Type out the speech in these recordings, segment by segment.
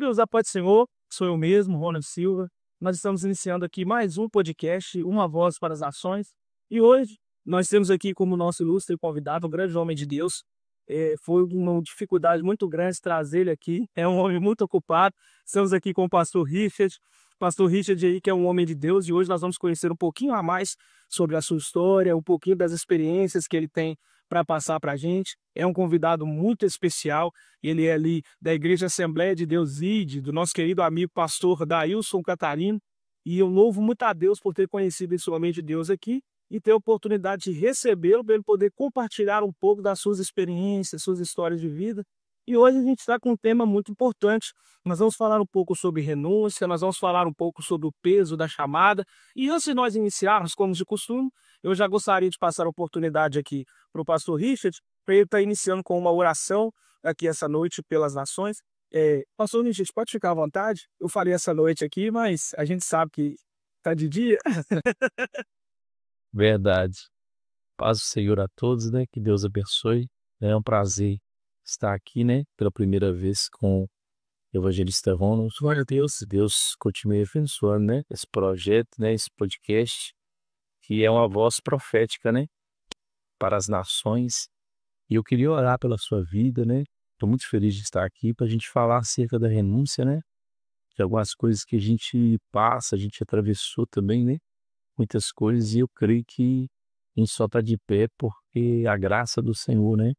Queridos, a paz do Senhor, sou eu mesmo, Ronald Silva. Nós estamos iniciando aqui mais um podcast, Uma Voz para as Nações. E hoje nós temos aqui como nosso ilustre convidado, um grande homem de Deus. Foi uma dificuldade muito grande trazer ele aqui. É um homem muito ocupado. Estamos aqui com o pastor Richard. Pastor Richard aí, que é um homem de Deus. E hoje nós vamos conhecer um pouquinho a mais sobre a sua história, um pouquinho das experiências que ele tem para passar para a gente. É um convidado muito especial. Ele é ali da Igreja Assembleia de Deus ID, do nosso querido amigo pastor Dailson Catarino. E eu louvo muito a Deus por ter conhecido esse homem de Deus aqui e ter a oportunidade de recebê-lo para ele poder compartilhar um pouco das suas experiências, suas histórias de vida. E hoje a gente está com um tema muito importante. Nós vamos falar um pouco sobre renúncia, nós vamos falar um pouco sobre o peso da chamada. E antes de nós iniciarmos, como de costume, eu já gostaria de passar a oportunidade aqui para o pastor Richard, para ele estar iniciando com uma oração aqui essa noite pelas nações. Pastor Richard, pode ficar à vontade? Eu falei essa noite aqui, mas a gente sabe que está de dia. Verdade. Paz do Senhor a todos, né? Que Deus abençoe. É um prazer estar aqui, né? Pela primeira vez com o evangelista Ronald. Glória a Deus. Deus continue abençoando, né? Esse projeto, né? Esse podcast, que é uma voz profética, né? Para as nações. E eu queria orar pela sua vida, né? Estou muito feliz de estar aqui para a gente falar acerca da renúncia, né? De algumas coisas que a gente passa, a gente atravessou também, né? Muitas coisas, e eu creio que a gente só está de pé porque a graça do Senhor, né?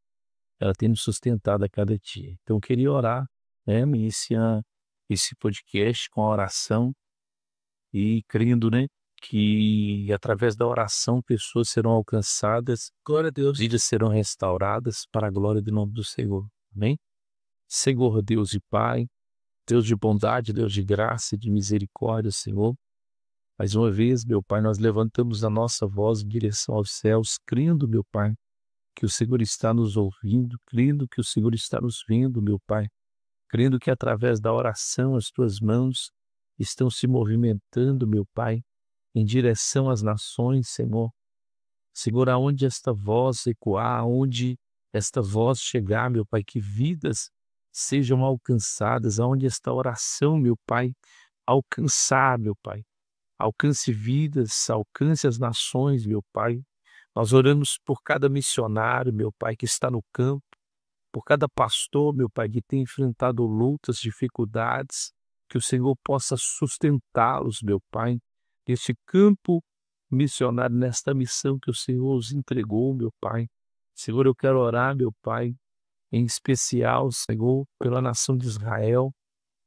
Ela tem nos sustentado a cada dia. Então eu queria orar, né? Iniciar esse podcast com a oração e crendo, né? Que através da oração pessoas serão alcançadas, glória a Deus, vidas serão restauradas para a glória do nome do Senhor. Amém? Senhor Deus e Pai, Deus de bondade, Deus de graça e de misericórdia, Senhor. Mais uma vez, meu Pai, nós levantamos a nossa voz em direção aos céus, crendo, meu Pai, que o Senhor está nos ouvindo, crendo que o Senhor está nos vendo, meu Pai, crendo que através da oração as tuas mãos estão se movimentando, meu Pai, em direção às nações, Senhor. Senhor, aonde esta voz ecoar, aonde esta voz chegar, meu Pai, que vidas sejam alcançadas, aonde esta oração, meu Pai, alcançar, meu Pai. Alcance vidas, alcance as nações, meu Pai. Nós oramos por cada missionário, meu Pai, que está no campo, por cada pastor, meu Pai, que tem enfrentado lutas, dificuldades, que o Senhor possa sustentá-los, meu Pai, neste campo missionário, nesta missão que o Senhor os entregou, meu Pai. Senhor, eu quero orar, meu Pai, em especial, Senhor, pela nação de Israel.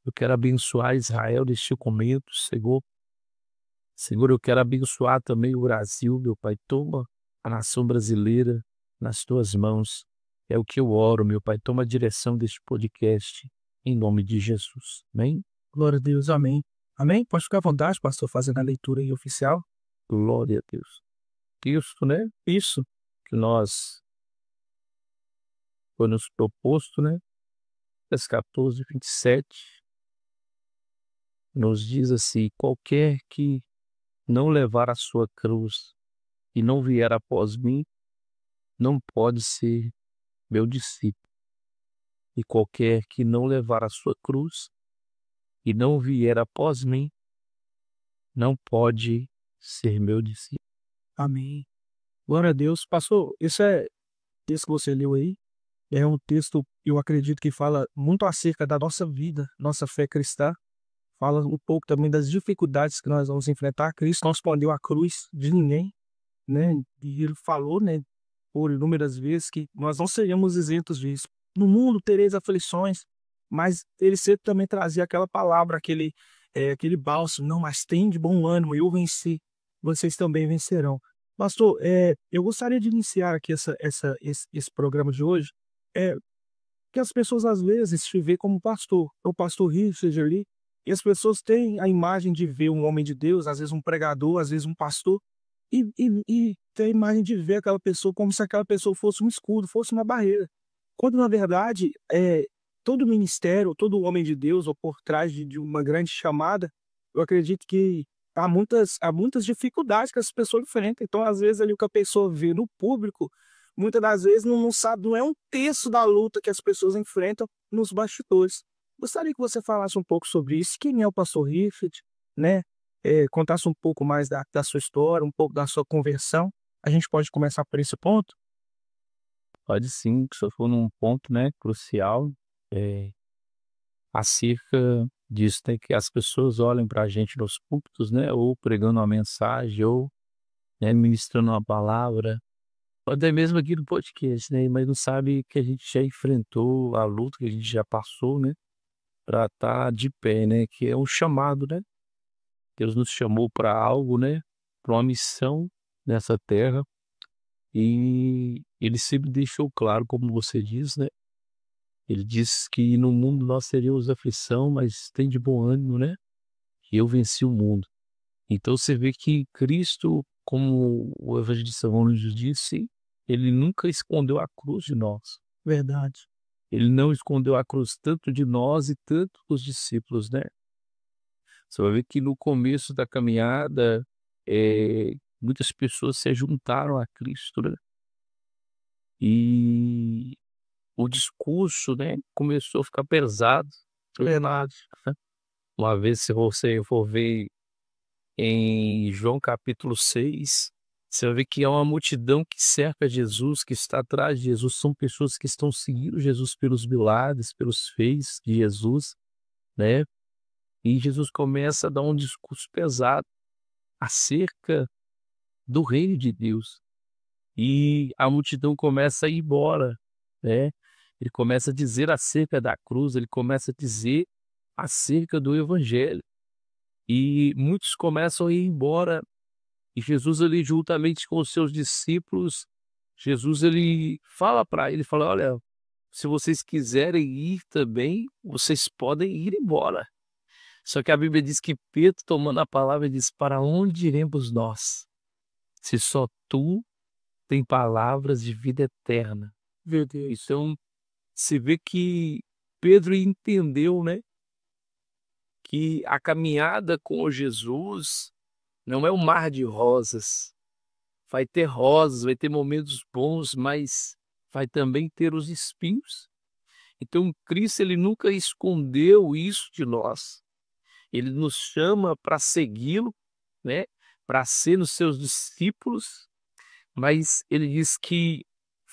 Eu quero abençoar Israel neste momento, Senhor. Senhor, eu quero abençoar também o Brasil, meu Pai. Toma a nação brasileira nas tuas mãos. É o que eu oro, meu Pai. Toma a direção deste podcast, em nome de Jesus. Amém? Glória a Deus, amém. Amém? Pode ficar à vontade, pastor, fazendo a leitura aí oficial. Glória a Deus. Isso, né? Isso que nós foi nos proposto, né? Lucas 14, 27, nos diz assim: qualquer que não levar a sua cruz e não vier após mim, não pode ser meu discípulo. E qualquer que não levar a sua cruz e não vier após mim, não pode ser meu discípulo. Amém. Glória a Deus. Pastor, isso que você leu aí é um texto, eu acredito que fala muito acerca da nossa vida, nossa fé cristã. Fala um pouco também das dificuldades que nós vamos enfrentar. Cristo não escondeu a cruz de ninguém, né? E ele falou, né, por inúmeras vezes que nós não seríamos isentos disso. No mundo tereis aflições, mas ele sempre também trazia aquela palavra, aquele bálsamo: não, mas tem de bom ânimo, eu venci, vocês também vencerão. Pastor, eu gostaria de iniciar aqui esse programa de hoje, que as pessoas às vezes te vê como pastor, o pastor Richard ali, e as pessoas têm a imagem de ver um homem de Deus, às vezes um pregador, às vezes um pastor, e tem a imagem de ver aquela pessoa como se aquela pessoa fosse um escudo, fosse uma barreira. Quando, na verdade, todo ministério, todo homem de Deus, ou por trás de uma grande chamada, eu acredito que há muitas dificuldades que as pessoas enfrentam. Então, às vezes, ali o que a pessoa vê no público, muitas das vezes não sabe, não é um terço da luta que as pessoas enfrentam nos bastidores. Gostaria que você falasse um pouco sobre isso. Quem é o pastor Rifford, né? Contasse um pouco mais da sua história, um pouco da sua conversão. A gente pode começar por esse ponto? Pode sim, que você for num ponto, né, crucial, eh, acerca disso, né, que as pessoas olhem para a gente nos púlpitos, né, ou pregando uma mensagem, ou, né, ministrando uma palavra, ou até mesmo aqui no podcast, né, mas não sabe que a gente já enfrentou a luta, que a gente já passou, né, para estar de pé, né, que é um chamado, né. Deus nos chamou para algo, né, para uma missão nessa terra, e Ele sempre deixou claro, como você diz, né. Ele diz que no mundo nós teríamos aflição, mas tem de bom ânimo, né? Que eu venci o mundo. Então você vê que Cristo, como o evangelista João nos disse, ele nunca escondeu a cruz de nós. Verdade. Ele não escondeu a cruz tanto de nós e tanto dos discípulos, né? Você vai ver que no começo da caminhada, muitas pessoas se juntaram a Cristo, né? E o discurso, né, começou a ficar pesado. Verdade. Uma vez, se você for ver em João capítulo 6, você vai ver que é uma multidão que cerca Jesus, que está atrás de Jesus. São pessoas que estão seguindo Jesus pelos milagres, pelos feitos de Jesus, né? E Jesus começa a dar um discurso pesado acerca do reino de Deus. E a multidão começa a ir embora, né? Ele começa a dizer acerca da cruz, ele começa a dizer acerca do evangelho. E muitos começam a ir embora, e Jesus ali juntamente com os seus discípulos, Jesus ele fala para ele, fala: "Olha, se vocês quiserem ir também, vocês podem ir embora". Só que a Bíblia diz que Pedro, tomando a palavra, diz: "Para onde iremos nós, se só tu tem palavras de vida eterna?". Meu Deus. Então, se vê que Pedro entendeu, né, que a caminhada com Jesus não é um mar de rosas. Vai ter rosas, vai ter momentos bons, mas vai também ter os espinhos. Então, Cristo ele nunca escondeu isso de nós. Ele nos chama para segui-lo, né? Para ser os seus discípulos, mas ele diz que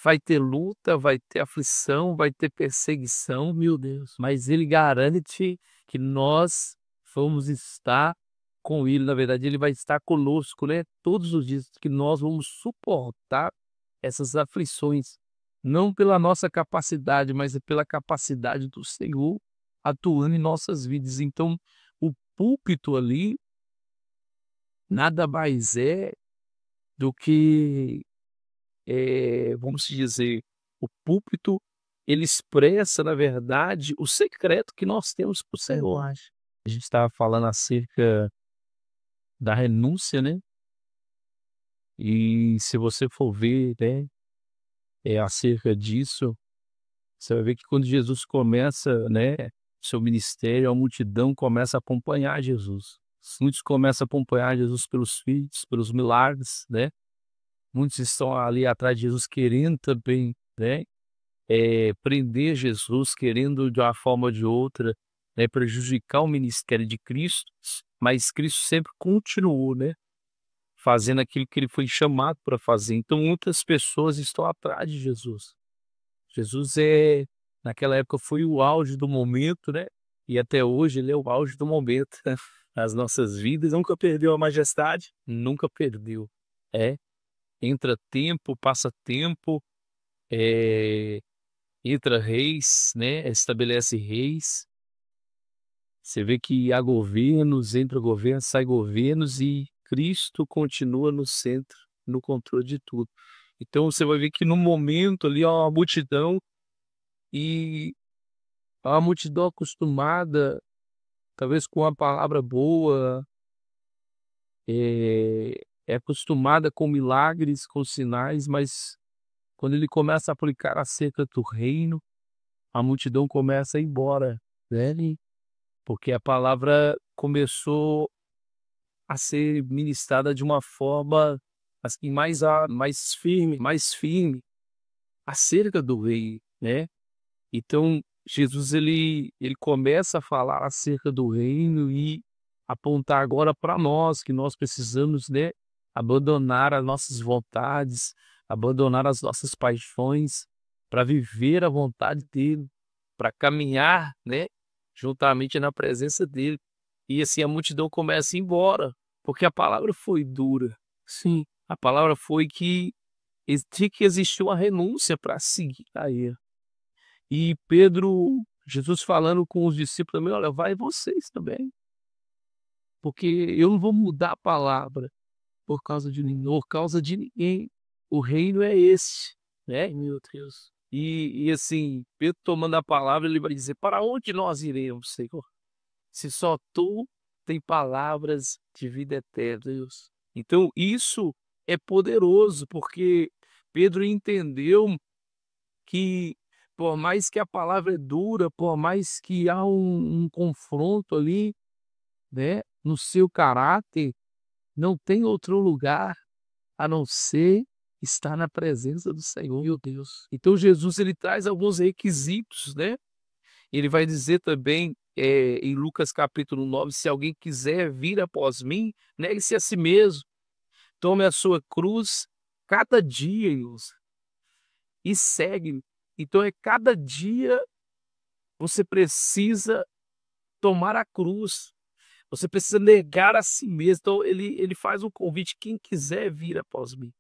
vai ter luta, vai ter aflição, vai ter perseguição, Meu Deus. mas ele garante que nós vamos estar com ele. Na verdade, ele vai estar conosco, né? Todos os dias, que nós vamos suportar essas aflições, não pela nossa capacidade, mas é pela capacidade do Senhor atuando em nossas vidas. Então, o púlpito ali nada mais é do que, vamos dizer, o púlpito ele expressa, na verdade, o secreto que nós temos para o Senhor. Verdade. A gente estava falando acerca da renúncia, né? E se você for ver, né, acerca disso, você vai ver que quando Jesus começa, né, seu ministério, a multidão começa a acompanhar Jesus. Muitos começam a acompanhar Jesus pelos feitos, pelos milagres, né? Muitos estão ali atrás de Jesus querendo também, né, prender Jesus, querendo de uma forma ou de outra, né, prejudicar o ministério de Cristo, mas Cristo sempre continuou, né, fazendo aquilo que ele foi chamado para fazer. Então muitas pessoas estão atrás de Jesus. Jesus naquela época foi o auge do momento, né? E até hoje ele é o auge do momento nas nossas vidas, Nunca perdeu a majestade. nunca perdeu. É, entra tempo, passa tempo, é, entra reis, né? Estabelece reis. Você vê que há governos, entra governos, sai governos e Cristo continua no centro, no controle de tudo. Então você vai ver que no momento ali há uma multidão e a multidão acostumada, talvez com uma palavra boa, é acostumada com milagres, com sinais, mas quando ele começa a aplicar acerca do reino, a multidão começa a ir embora, né? Porque a palavra começou a ser ministrada de uma forma assim mais firme acerca do rei, né? Então Jesus ele começa a falar acerca do reino e apontar agora para nós, que nós precisamos, né, abandonar as nossas vontades, abandonar as nossas paixões para viver a vontade dele, para caminhar, né, juntamente na presença dele. E assim a multidão começa a ir embora, porque a palavra foi dura. Sim, a palavra foi que tinha que existir uma renúncia para seguir a ele. E Pedro, Jesus falando com os discípulos também, olha, vai vocês também, porque eu não vou mudar a palavra por causa de ninguém. O reino é esse, né? Meu Deus. E assim, Pedro tomando a palavra, ele vai dizer: para onde nós iremos, Senhor? Se só tu tem palavras de vida eterna, Deus. Então, isso é poderoso, porque Pedro entendeu que, por mais que a palavra é dura, por mais que há um confronto ali, né, no seu caráter, não tem outro lugar a não ser estar na presença do Senhor, meu Deus. Então Jesus ele traz alguns requisitos, né? Ele vai dizer também em Lucas capítulo 9, se alguém quiser vir após mim, negue-se a si mesmo, tome a sua cruz cada dia, irmãos, e segue. Então é cada dia você precisa tomar a cruz. Você precisa negar a si mesmo. Então, ele faz um convite, quem quiser vir após mim.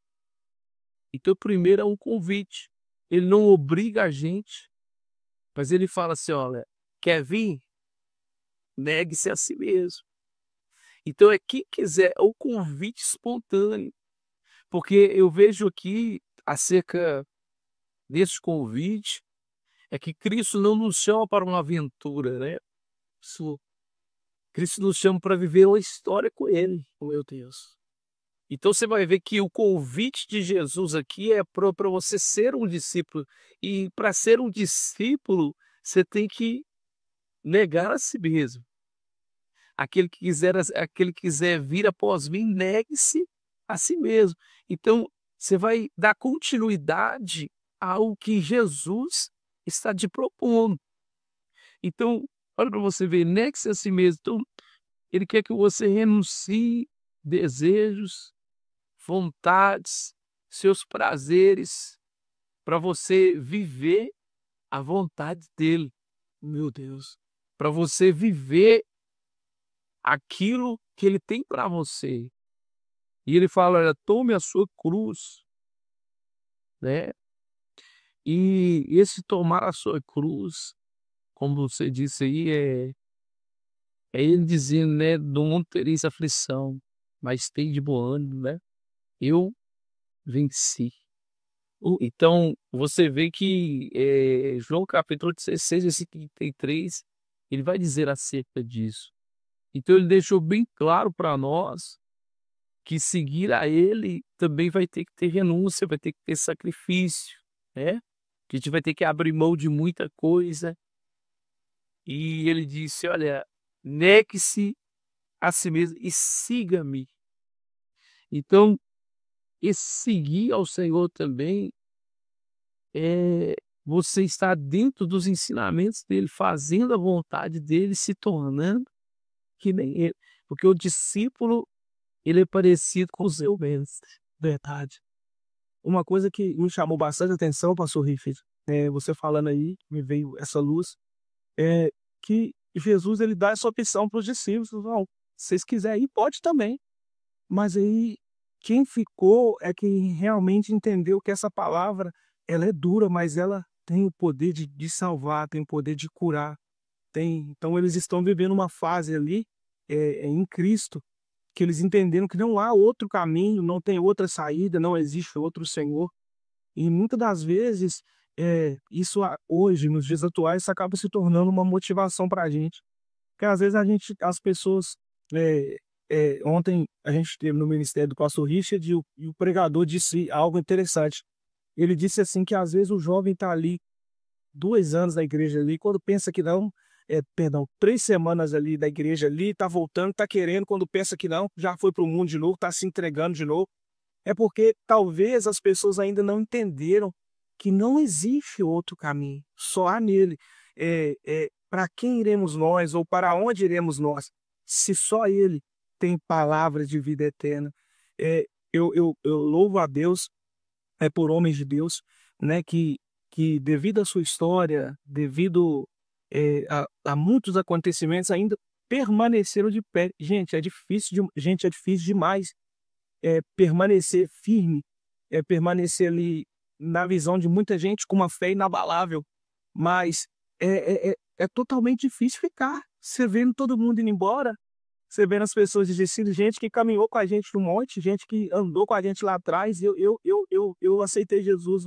Então, primeiro é um convite. Ele não obriga a gente, mas ele fala assim, olha, quer vir? Negue-se a si mesmo. Então, é quem quiser, é o convite espontâneo. Porque eu vejo aqui, acerca desse convite, é que Cristo não nos chama para uma aventura, né? Cristo nos chama para viver uma história com Ele, oh meu Deus. Então você vai ver que o convite de Jesus aqui é para você ser um discípulo. E para ser um discípulo, você tem que negar a si mesmo. Aquele que quiser vir após mim, negue-se a si mesmo. Então você vai dar continuidade ao que Jesus está te propondo. Então, olha para você ver, negue-se a si mesmo. Então, ele quer que você renuncie desejos, vontades, seus prazeres, para você viver a vontade dele. Meu Deus. Para você viver aquilo que ele tem para você. E ele fala, olha, tome a sua cruz, né? E esse tomar a sua cruz, como você disse aí, é ele dizendo, né, do mundo tereis aflição, mas tem de bom ânimo, né? Eu venci. Então, você vê que João capítulo 16, versículo 33, ele vai dizer acerca disso. Então, ele deixou bem claro para nós que seguir a ele também vai ter que ter renúncia, vai ter que ter sacrifício, né? Que a gente vai ter que abrir mão de muita coisa. E ele disse, olha, negue-se a si mesmo e siga-me. Então, esse seguir ao Senhor também você está dentro dos ensinamentos dele, fazendo a vontade dele, se tornando que nem ele. Porque o discípulo, ele é parecido com o seu mestre. Verdade. Uma coisa que me chamou bastante atenção, pastor Riffet, você falando aí, me veio essa luz, é que Jesus ele dá essa opção para os discípulos. Não, se vocês quiserem ir, pode também. Mas aí, quem ficou é quem realmente entendeu que essa palavra ela é dura, mas ela tem o poder de salvar, tem o poder de curar. Então eles estão vivendo uma fase ali em Cristo, que eles entenderam que não há outro caminho, não tem outra saída, não existe outro Senhor. E muitas das vezes, isso hoje, nos dias atuais, isso acaba se tornando uma motivação para a gente. Porque às vezes as pessoas... ontem a gente esteve no ministério do pastor Richard e o pregador disse algo interessante. Ele disse assim que às vezes o jovem está ali 2 anos na igreja ali, quando pensa que não, 3 semanas ali da igreja ali, está voltando, está querendo, quando pensa que não, já foi para o mundo de novo, está se entregando de novo. É porque talvez as pessoas ainda não entenderam que não existe outro caminho, só há nele. para quem iremos nós ou para onde iremos nós, se só Ele tem palavras de vida eterna? Eu louvo a Deus por homens de Deus, né, que devido à sua história, devido a muitos acontecimentos, ainda permaneceram de pé. Gente, é difícil demais permanecer firme, permanecer ali na visão de muita gente com uma fé inabalável, mas é totalmente difícil ficar. Você vendo todo mundo indo embora, você vendo as pessoas desistindo, gente que caminhou com a gente no monte, gente que andou com a gente lá atrás. Eu aceitei Jesus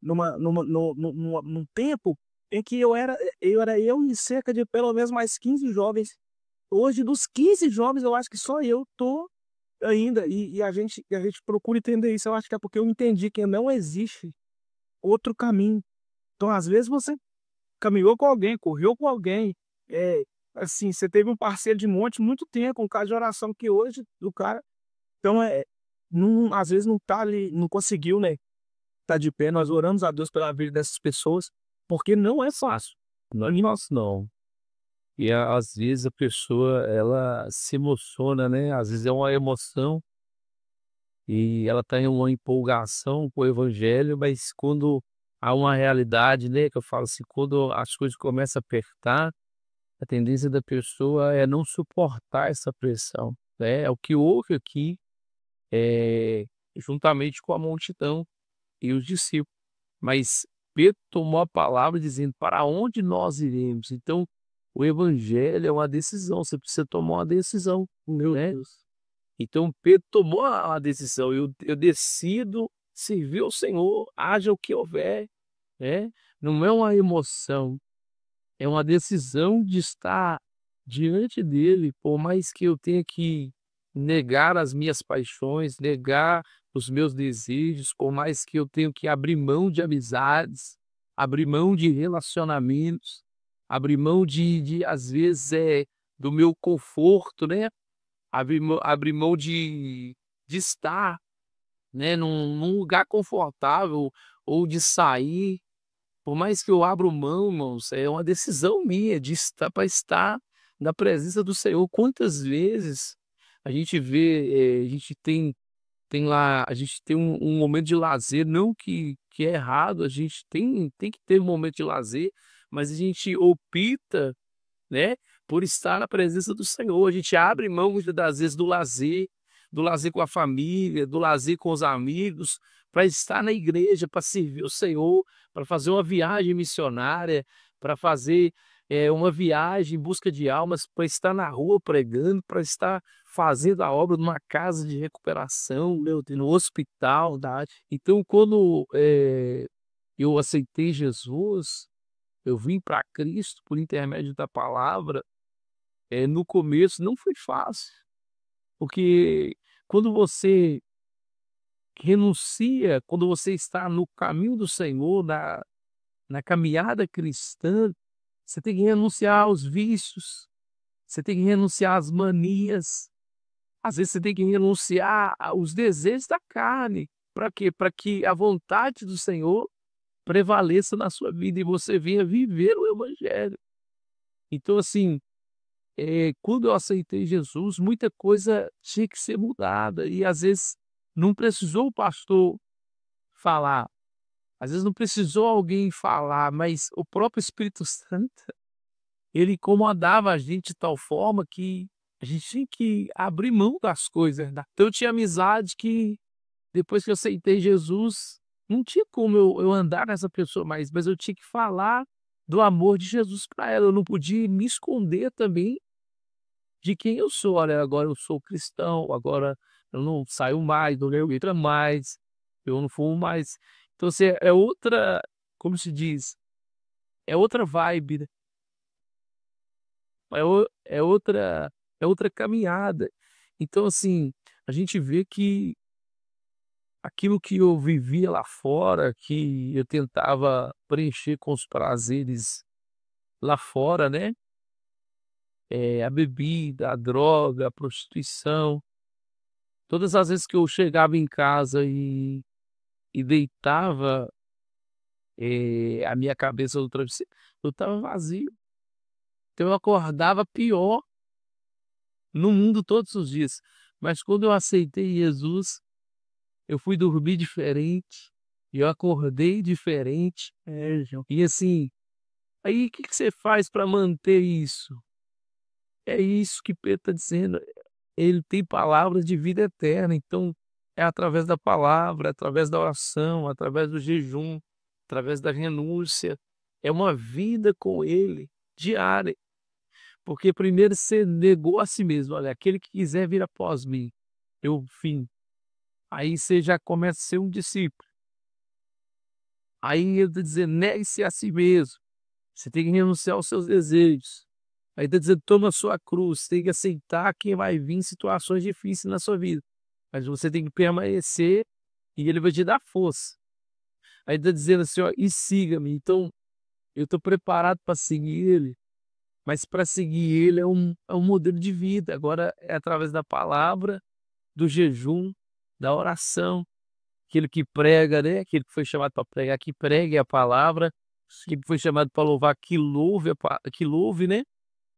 num tempo em que eu e cerca de pelo menos mais 15 jovens. Hoje, dos 15 jovens, eu acho que só eu tô ainda, e a gente procura entender isso. Eu acho que é porque eu entendi que não existe outro caminho. Então, às vezes, você caminhou com alguém, correu com alguém, assim, você teve um parceiro de monte muito tempo, um caso de oração que hoje, do cara, então, não, às vezes não tá ali, não conseguiu, né, tá de pé. Nós oramos a Deus pela vida dessas pessoas, porque não é fácil. Não é nosso, não. E às vezes a pessoa, ela se emociona, né? Às vezes é uma emoção e ela tá em uma empolgação com o evangelho, mas quando há uma realidade, né? Que eu falo assim, quando as coisas começam a apertar, a tendência da pessoa é não suportar essa pressão, né? É o que houve aqui, é, juntamente com a multidão e os discípulos. Mas Pedro tomou a palavra dizendo: para onde nós iremos? Então, o evangelho é uma decisão, você precisa tomar uma decisão, Meu né? Deus. Então, Pedro tomou a decisão: eu decido servir ao Senhor, haja o que houver, né? Não é uma emoção, é uma decisão de estar diante dele, por mais que eu tenha que negar as minhas paixões, negar os meus desejos, por mais que eu tenha que abrir mão de amizades, abrir mão de relacionamentos, abrir mão às vezes, do meu conforto, né? Abrir mão de estar, né, num lugar confortável ou de sair. Por mais que eu abra mão, irmãos, é uma decisão minha de estar para estar na presença do Senhor. Quantas vezes a gente vê, a gente tem lá, a gente tem um momento de lazer, não que é errado, a gente tem que ter um momento de lazer, mas a gente opta, né, por estar na presença do Senhor. A gente abre mão muitas das vezes do lazer com a família, do lazer com os amigos, para estar na igreja, para servir o Senhor, para fazer uma viagem missionária, para fazer uma viagem em busca de almas, para estar na rua pregando, para estar fazendo a obra numa casa de recuperação, Meu Deus. no hospital. Saudade. Então, quando eu aceitei Jesus, eu vim para Cristo por intermédio da palavra. No começo não foi fácil, porque quando você renuncia, quando você está no caminho do Senhor, na caminhada cristã, você tem que renunciar aos vícios, você tem que renunciar às manias, às vezes você tem que renunciar aos desejos da carne. Para quê? Para que a vontade do Senhor prevaleça na sua vida e você venha viver o evangelho. Então, assim, quando eu aceitei Jesus, muita coisa tinha que ser mudada e às vezes não precisou o pastor falar, às vezes não precisou alguém falar, mas o próprio Espírito Santo, ele incomodava a gente de tal forma que a gente tinha que abrir mão das coisas, né? Então eu tinha amizade que depois que eu aceitei Jesus, não tinha como eu andar nessa pessoa mais, mas eu tinha que falar do amor de Jesus para ela, eu não podia me esconder também de quem eu sou. Olha, agora eu sou cristão, agora eu não saio mais, não leio letra mais, eu não fumo mais. Então, assim, é outra, como se diz, é outra vibe, né? É outra caminhada. Então, assim, a gente vê que aquilo que eu vivia lá fora, que eu tentava preencher com os prazeres lá fora, né? A bebida, a droga, a prostituição. Todas as vezes que eu chegava em casa e deitava, a minha cabeça no travesseiro, eu estava vazio. Então eu acordava pior no mundo todos os dias. Mas quando eu aceitei Jesus, eu fui dormir diferente, e eu acordei diferente. João. E assim, aí o que que você faz para manter isso? É isso que Pedro está dizendo. Ele tem palavras de vida eterna, então é através da palavra, através da oração, através do jejum, através da renúncia. É uma vida com Ele diária. Porque primeiro você negou a si mesmo. Olha, aquele que quiser vir após mim, eu fim. Aí você já começa a ser um discípulo. Aí ele está dizendo, negue-se a si mesmo. Você tem que renunciar aos seus desejos. Aí está dizendo, toma a sua cruz. Você tem que aceitar que vai vir situações difíceis na sua vida. Mas você tem que permanecer e ele vai te dar força. Aí está dizendo assim, ó, e siga-me. Então, eu estou preparado para seguir ele. Mas para seguir ele é um modelo de vida. Agora é através da palavra, do jejum, da oração. Aquele que prega, né? Aquele que foi chamado para pregar, que pregue a palavra. Aquele que foi chamado para louvar, que louve, que louve, né?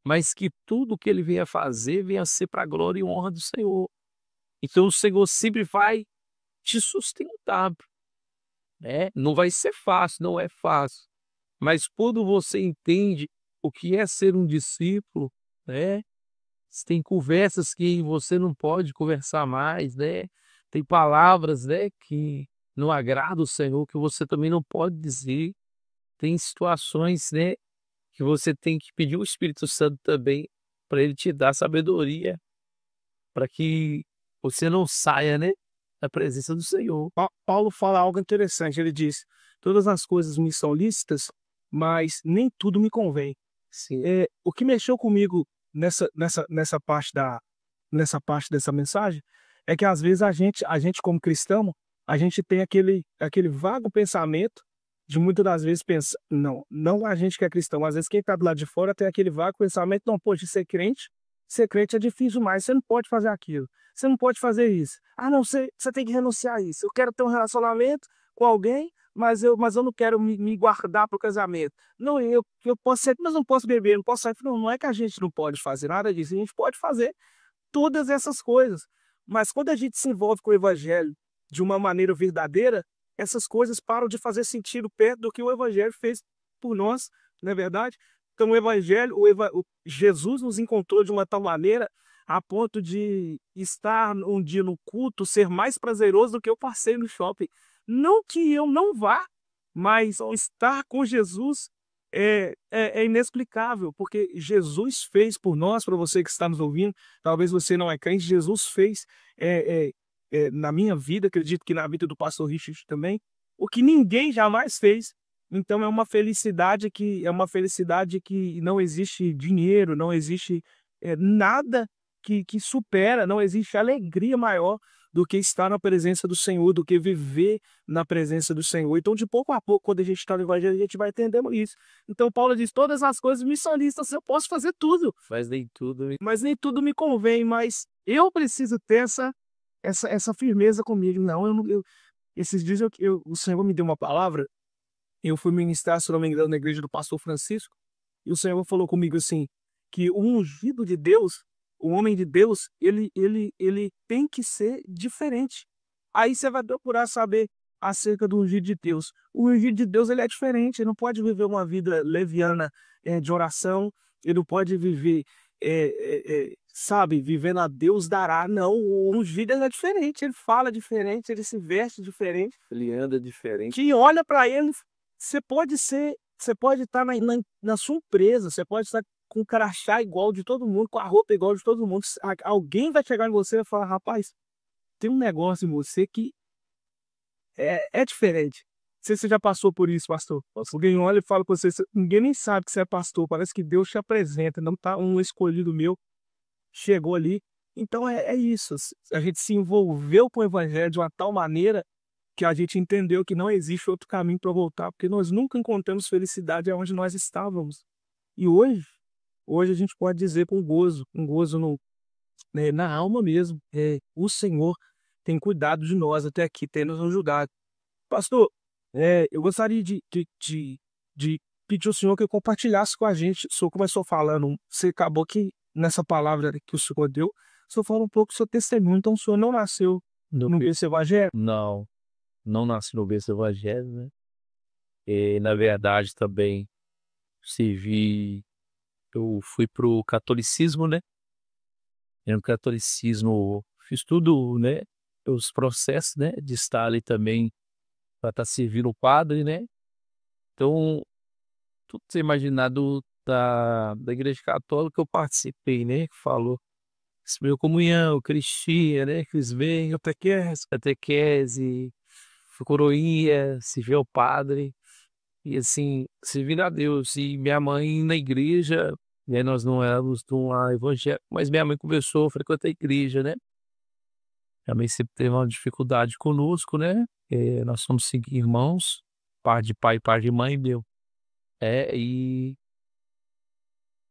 Mas que tudo que ele venha fazer venha ser para a glória e honra do Senhor. Então o Senhor sempre vai te sustentar, né? Não vai ser fácil, não é fácil. Mas quando você entende o que é ser um discípulo, né? Tem conversas que você não pode conversar mais, né? Tem palavras, né, que não agradam o Senhor, que você também não pode dizer. Tem situações, né, que você tem que pedir o Espírito Santo também para ele te dar sabedoria, para que você não saia, né, da presença do Senhor. Paulo fala algo interessante. Ele diz: todas as coisas me são lícitas, mas nem tudo me convém. Sim. O que mexeu comigo nessa parte dessa mensagem é que às vezes a gente como cristão, a gente tem aquele vago pensamento de muitas das vezes pensar, não a gente que é cristão, às vezes quem está do lado de fora tem aquele vago pensamento, não, pode ser crente é difícil mais, você não pode fazer aquilo, você não pode fazer isso. Ah, não, você tem que renunciar a isso. Eu quero ter um relacionamento com alguém, mas eu não quero me guardar para o casamento. Não, eu posso ser, mas não posso beber, não posso sair. Não é que a gente não pode fazer nada disso, a gente pode fazer todas essas coisas. Mas quando a gente se envolve com o evangelho de uma maneira verdadeira, essas coisas param de fazer sentido perto do que o evangelho fez por nós, não é verdade? Então o evangelho, Jesus nos encontrou de uma tal maneira a ponto de estar um dia no culto ser mais prazeroso do que eu passei no shopping. Não que eu não vá, mas ao estar com Jesus é inexplicável, porque Jesus fez por nós, para você que está nos ouvindo, talvez você não é crente, Jesus fez na minha vida, acredito que na vida do pastor Richard também, o que ninguém jamais fez. Então é uma felicidade que não existe dinheiro, não existe nada que supera, não existe alegria maior do que estar na presença do Senhor, do que viver na presença do Senhor. Então, de pouco a pouco, quando a gente está no Evangelho, a gente vai entendendo isso. Então, Paulo diz, todas as coisas me são lícitas, eu posso fazer tudo, Mas nem tudo. mas nem tudo me convém, mas eu preciso ter essa firmeza comigo. Não, esses dias o Senhor me deu uma palavra, eu fui ministrar, se não me engano, na igreja do pastor Francisco, e o Senhor falou comigo assim, que o ungido de Deus, o homem de Deus, ele tem que ser diferente. Aí você vai procurar saber acerca do ungido de Deus. O ungido de Deus, ele é diferente, ele não pode viver uma vida leviana de oração, ele não pode viver, sabe, vivendo a Deus dará. Não, o ungido ele é diferente, ele fala diferente, ele se veste diferente. Ele anda diferente. Que olha para ele, você pode estar na sua empresa, você pode estar com o crachá igual de todo mundo, com a roupa igual de todo mundo. Alguém vai chegar em você e falar, rapaz, tem um negócio em você que é diferente. Não sei se você já passou por isso, pastor. Alguém olha e fala com você, ninguém nem sabe que você é pastor, parece que Deus te apresenta, não tá um escolhido meu, chegou ali. Então é isso, a gente se envolveu com o evangelho de uma tal maneira que a gente entendeu que não existe outro caminho para voltar, porque nós nunca encontramos felicidade onde nós estávamos. E hoje a gente pode dizer com um gozo na alma mesmo, o Senhor tem cuidado de nós até aqui, tem nos ajudado. Pastor, Eu gostaria de pedir ao senhor que compartilhasse com a gente. O senhor começou falando, você acabou que nessa palavra que o senhor deu, o senhor falou um pouco do seu testemunho. Então, o senhor não nasceu No no berço evangélico? Não, não nasci no berço evangélico, né? E, na verdade, também servi eu fui pro catolicismo, né? E no catolicismo fiz tudo, né, os processos, né, de estar ali também para estar servindo o padre, né? Então, tudo que você imaginar da igreja católica eu participei, né? Que falou primeira comunhão, Eucaristia, né? Fiz bem, catequese, coroinha, servir ao padre. E assim, servindo a Deus. E minha mãe na igreja, né? Nós não éramos de uma evangélica, mas minha mãe começou a frequentar a igreja, né? Minha mãe sempre teve uma dificuldade conosco, né? Nós somos 5 irmãos, par de pai, par de mãe, meu. E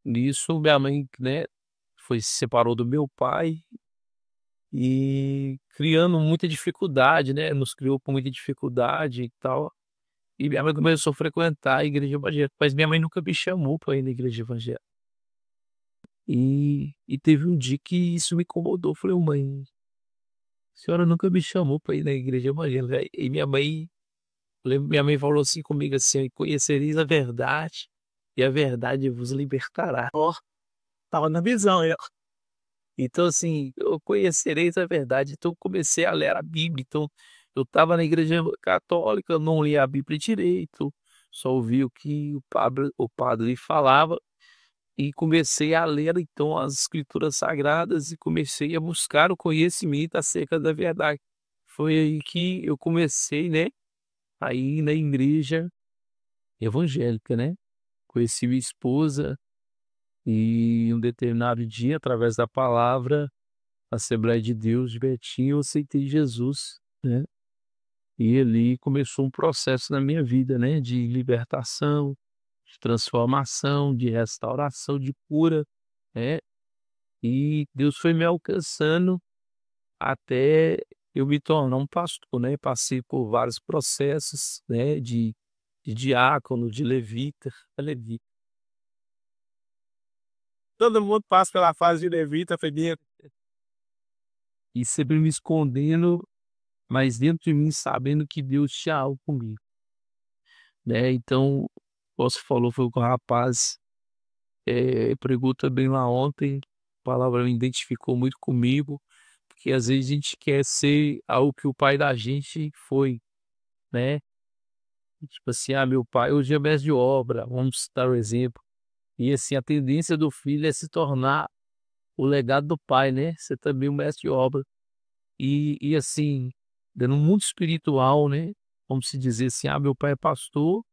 nisso minha mãe, né, se separou do meu pai e criando muita dificuldade, né? Nos criou com muita dificuldade e tal. E minha mãe começou a frequentar a igreja evangélica, mas minha mãe nunca me chamou para ir na igreja evangélica. E teve um dia que isso me incomodou. Falei: mãe, a senhora nunca me chamou para ir na igreja evangélica. E minha mãe, eu lembro, minha mãe falou assim comigo assim: conhecereis a verdade e a verdade vos libertará. Ó, tava na visão, Então, assim, eu conhecereis a verdade. Então, eu comecei a ler a Bíblia. Então, eu estava na igreja católica, eu não lia a Bíblia direito, só ouvia o que o padre falava e comecei a ler, então, as escrituras sagradas e comecei a buscar o conhecimento acerca da verdade. Foi aí que eu comecei, né, a ir na igreja evangélica, né? Conheci minha esposa e um determinado dia, através da palavra, Assembleia de Deus de Betim, eu aceitei Jesus, né? E ali começou um processo na minha vida, né? De libertação, de transformação, de restauração, de cura, né? E Deus foi me alcançando até eu me tornar um pastor, né? Passei por vários processos, né? De diácono, de levita. todo mundo passa pela fase de levita, Febinha. E sempre me escondendo, mas dentro de mim sabendo que Deus tinha algo comigo, né? Então, como você falou, foi com o rapaz, pregou também lá ontem, a palavra me identificou muito comigo, porque às vezes a gente quer ser algo que o pai da gente foi, né? Tipo assim, meu pai hoje é mestre de obra, vamos dar o exemplo. E assim, a tendência do filho é se tornar o legado do pai, né? Ser também o mestre de obra. E assim, no mundo espiritual, né? Vamos se dizer assim, meu pai é pastor,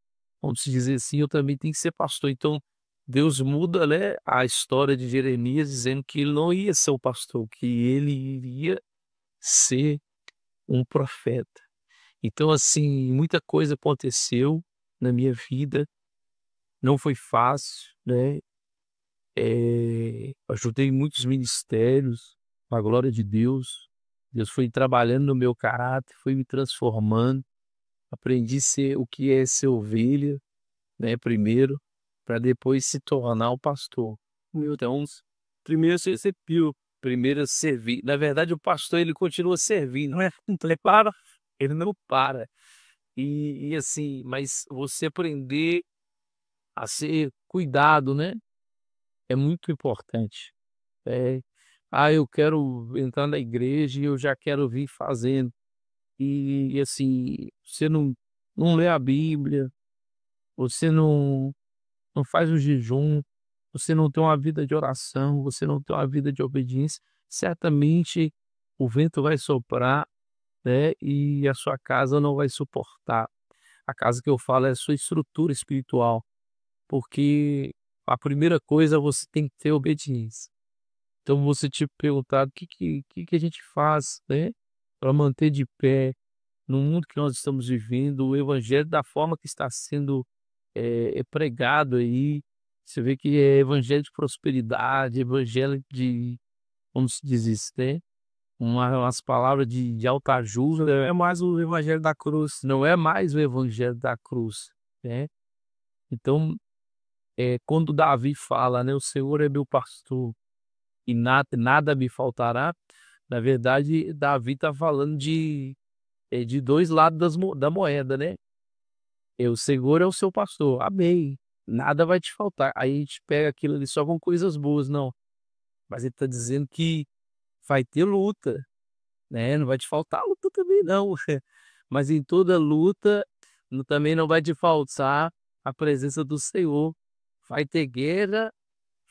vamos se dizer assim, eu também tenho que ser pastor. Então, Deus muda, né, a história de Jeremias, dizendo que ele não ia ser o pastor, que ele iria ser um profeta. Então, assim, muita coisa aconteceu na minha vida, não foi fácil, né? Ajudei muitos ministérios, com a glória de Deus. Deus foi trabalhando no meu caráter, foi me transformando. Aprendi ser o que é ser ovelha, né, primeiro, para depois se tornar o pastor. Então, Primeiro você serviu. primeiro servir. Na verdade, o pastor ele continua servindo, né? Ele para, ele não para. E assim, mas você aprender a ser cuidado, né? É muito importante. É, eu quero entrar na igreja e eu já quero vir fazendo. E assim, você não lê a Bíblia, você não faz o jejum, você não tem uma vida de oração, você não tem uma vida de obediência, certamente o vento vai soprar, né? E a sua casa não vai suportar. A casa que eu falo é a sua estrutura espiritual, porque a primeira coisa você tem que ter obediência. Então você te perguntar o que a gente faz, né, para manter de pé no mundo que nós estamos vivendo, o evangelho da forma que está sendo pregado aí. Você vê que é evangelho de prosperidade, evangelho de, como se diz isso, né? umas palavras de autoajuda, É mais o evangelho da cruz. não é mais o evangelho da cruz, né. Então, quando Davi fala, né: "O Senhor é meu pastor e nada me faltará", na verdade Davi está falando de 2 lados da moeda, né. O Senhor é o seu pastor, amém, nada vai te faltar. Aí a gente pega aquilo ali só com coisas boas, não, mas ele está dizendo que vai ter luta, né, não vai te faltar luta também não, mas em toda luta também não vai te faltar a presença do Senhor. Vai ter guerra,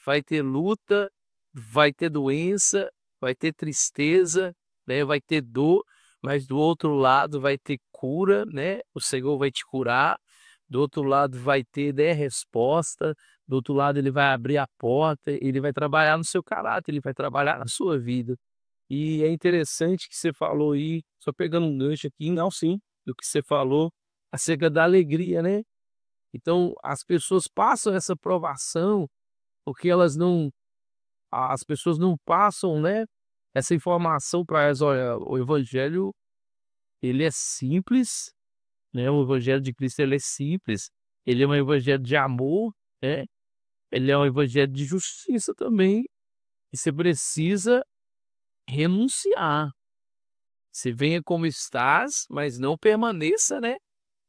vai ter luta, vai ter doença, vai ter tristeza, né, vai ter dor, mas do outro lado vai ter cura, né, o Senhor vai te curar, do outro lado vai ter, né, resposta, do outro lado ele vai abrir a porta, ele vai trabalhar no seu caráter, ele vai trabalhar na sua vida. E é interessante que você falou aí, só pegando um gancho aqui, Não, sim. do que você falou acerca da alegria, né. Então as pessoas passam essa provação, porque as pessoas não passam, né, essa informação para elas: "Olha, o evangelho ele é simples, né, o evangelho de Cristo ele é simples, ele é um evangelho de amor, né, ele é um evangelho de justiça também, e você precisa renunciar. Você venha como estás, mas não permaneça, né,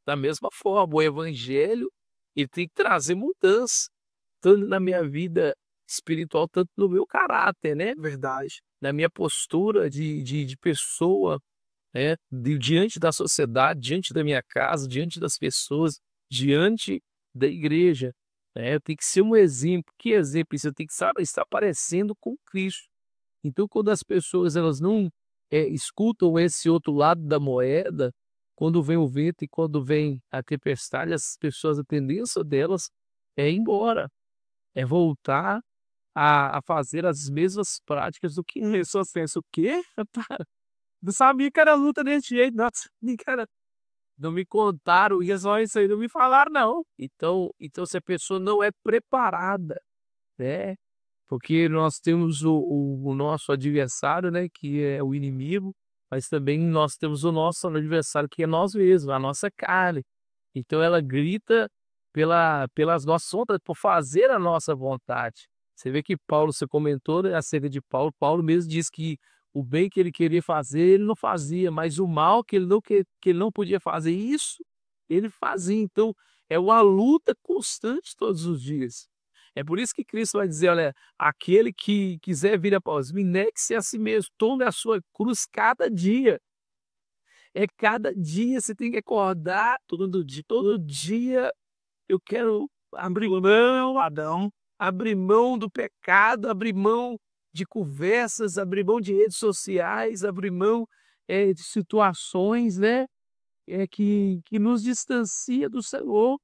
da mesma forma. O evangelho, ele tem que trazer mudança, tanto na minha vida espiritual, tanto no meu caráter, né, Verdade. na minha postura de pessoa, né, diante da sociedade, diante da minha casa, diante das pessoas, diante da igreja, né, eu tenho que ser um exemplo. Que exemplo? Isso eu tenho que estar parecendo com Cristo. Então, quando as pessoas elas não, escutam esse outro lado da moeda, quando vem o vento e quando vem a tempestade, as pessoas, a tendência delas é ir embora, é voltar a fazer as mesmas práticas do que As antes. pessoas pensam: "O quê? Não sabia que era luta desse jeito, nossa, cara, Não me contaram e é isso. só isso aí, não me falaram não". Então se a pessoa não é preparada, né, porque nós temos o nosso adversário, né, que é o inimigo, mas também nós temos o nosso adversário, que é nós mesmos, a nossa carne. Então ela grita pelas nossas vontades, por fazer a nossa vontade. Você vê que Paulo, você comentou, né, acerca de Paulo, Paulo mesmo diz que o bem que ele queria fazer, ele não fazia, mas o mal que ele não podia fazer, isso ele fazia. Então é uma luta constante todos os dias. É por isso que Cristo vai dizer: "Olha, aquele que quiser vir após mim, negue-se a si mesmo, tome a sua cruz cada dia". É cada dia, você tem que acordar todo dia eu quero Adão, abrir mão do pecado, abrir mão de conversas, abrir mão de redes sociais, abrir mão, de situações, né, que nos distancia do Senhor.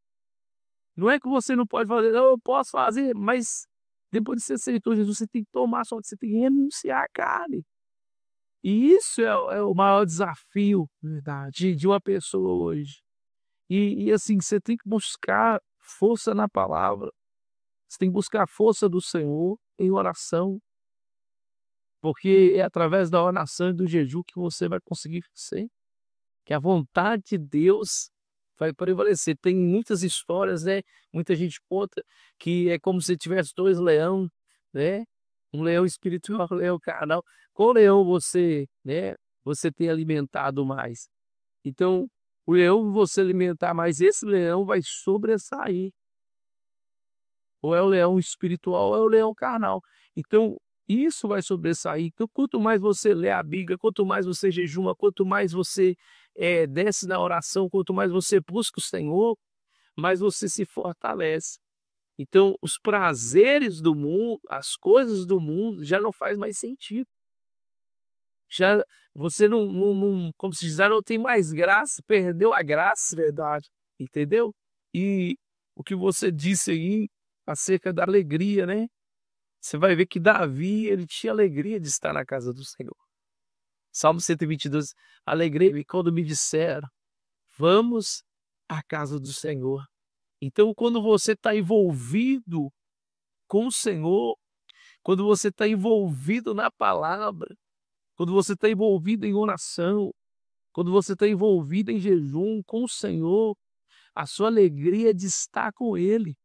Não é que você não pode fazer: "Não, eu posso fazer", mas depois de você aceitou Jesus, você tem que tomar sua, você tem que renunciar à carne. E isso é o maior desafio verdade. de uma pessoa hoje. E assim, você tem que buscar força na palavra, você tem que buscar a força do Senhor em oração, porque é através da oração e do jejum que você vai conseguir vencer, que a vontade de Deus vai prevalecer. Tem muitas histórias, né, muita gente conta que é como se tivesse 2 leão, né, um leão espiritual, um leão carnal. Qual leão você, né, você tem alimentado mais? Então, o leão você alimentar mais, esse leão vai sobressair. Ou é o leão espiritual ou é o leão carnal. Então, isso vai sobressair. Então, quanto mais você lê a Bíblia, quanto mais você jejuma, quanto mais você, desce na oração, quanto mais você busca o Senhor, mais você se fortalece. Então, os prazeres do mundo, as coisas do mundo já não faz mais sentido. Já você como se diz, já não tem mais graça, perdeu a graça, Verdade. entendeu? E o que você disse aí acerca da alegria, né? Você vai ver que Davi, ele tinha alegria de estar na casa do Senhor. Salmo 122, alegrei-me quando me disseram, vamos à casa do Senhor. Então, quando você está envolvido com o Senhor, quando você está envolvido na palavra, quando você está envolvido em oração, quando você está envolvido em jejum com o Senhor, a sua alegria é de estar com Ele.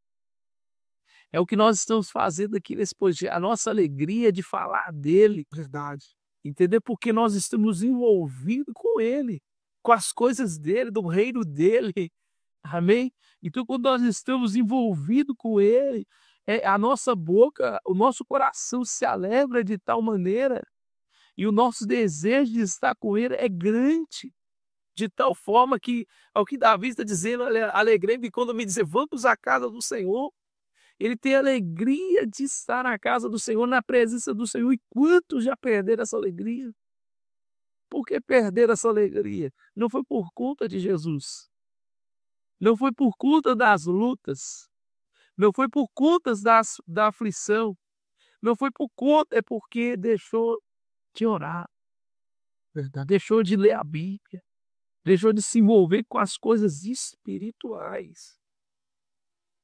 É o que nós estamos fazendo aqui nesse podcast. A nossa alegria é de falar dele. Verdade. Entendeu? Porque nós estamos envolvidos com Ele, com as coisas dele, do reino dele. Amém? Então, quando nós estamos envolvidos com Ele, a nossa boca, o nosso coração se alegra de tal maneira, e o nosso desejo de estar com Ele é grande, de tal forma que, ao que Davi está dizendo, alegrei-me quando me dizer, vamos à casa do Senhor. Ele tem alegria de estar na casa do Senhor, na presença do Senhor. E quantos já perderam essa alegria? Por que perder essa alegria? Não foi por conta de Jesus. Não foi por conta das lutas. Não foi por conta da aflição. Não foi por conta, é porque deixou de orar. Verdade. Deixou de ler a Bíblia. Deixou de se envolver com as coisas espirituais.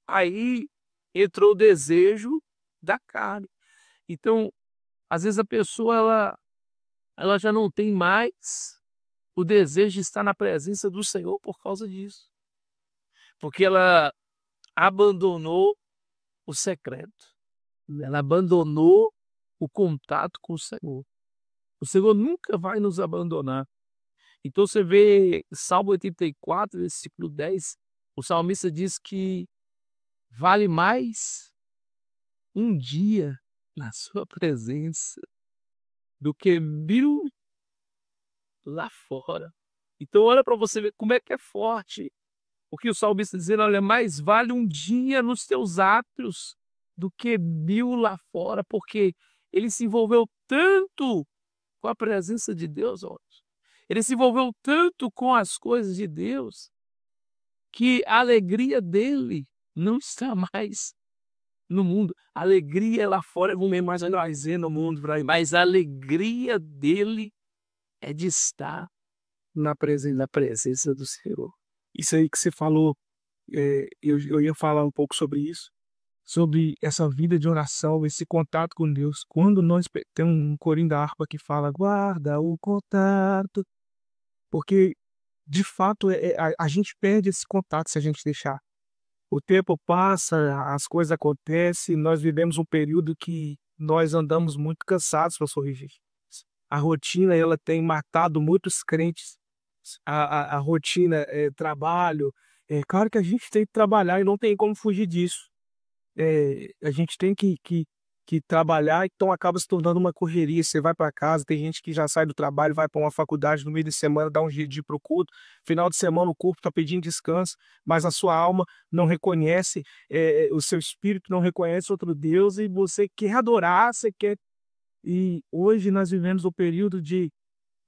Aí entrou o desejo da carne. Então, às vezes a pessoa ela já não tem mais o desejo de estar na presença do Senhor por causa disso. Porque ela abandonou o secreto. Ela abandonou o contato com o Senhor. O Senhor nunca vai nos abandonar. Então você vê Salmo 84, versículo 10, o salmista diz que vale mais um dia na sua presença do que 1000 lá fora. Então olha para você ver como é que é forte. O que o salmista está dizendo, olha, mais vale um dia nos teus átrios do que 1000 lá fora, porque ele se envolveu tanto com a presença de Deus, olha. Ele se envolveu tanto com as coisas de Deus que a alegria dele não está mais no mundo. A alegria lá fora, vamos mais dizer no mundo, mas a alegria dele é de estar na presença do Senhor. Isso aí que você falou, eu ia falar um pouco sobre isso, sobre essa vida de oração, esse contato com Deus. Quando nós tem um corinho da harpa que fala, guarda o contato, porque de fato a gente perde esse contato se a gente deixar. O tempo passa, as coisas acontecem, nós vivemos um período que nós andamos muito cansados, pastor Regis. A rotina ela tem matado muitos crentes. A rotina é trabalho. É claro que a gente tem que trabalhar e não tem como fugir disso. A gente tem que trabalhar, então acaba se tornando uma correria. Você vai para casa, tem gente que já sai do trabalho, vai para uma faculdade no meio de semana, dá um jeito de ir para o culto. Final de semana o corpo está pedindo descanso, mas a sua alma não reconhece, o seu espírito não reconhece outro Deus e você quer adorar, você quer. E hoje nós vivemos um período de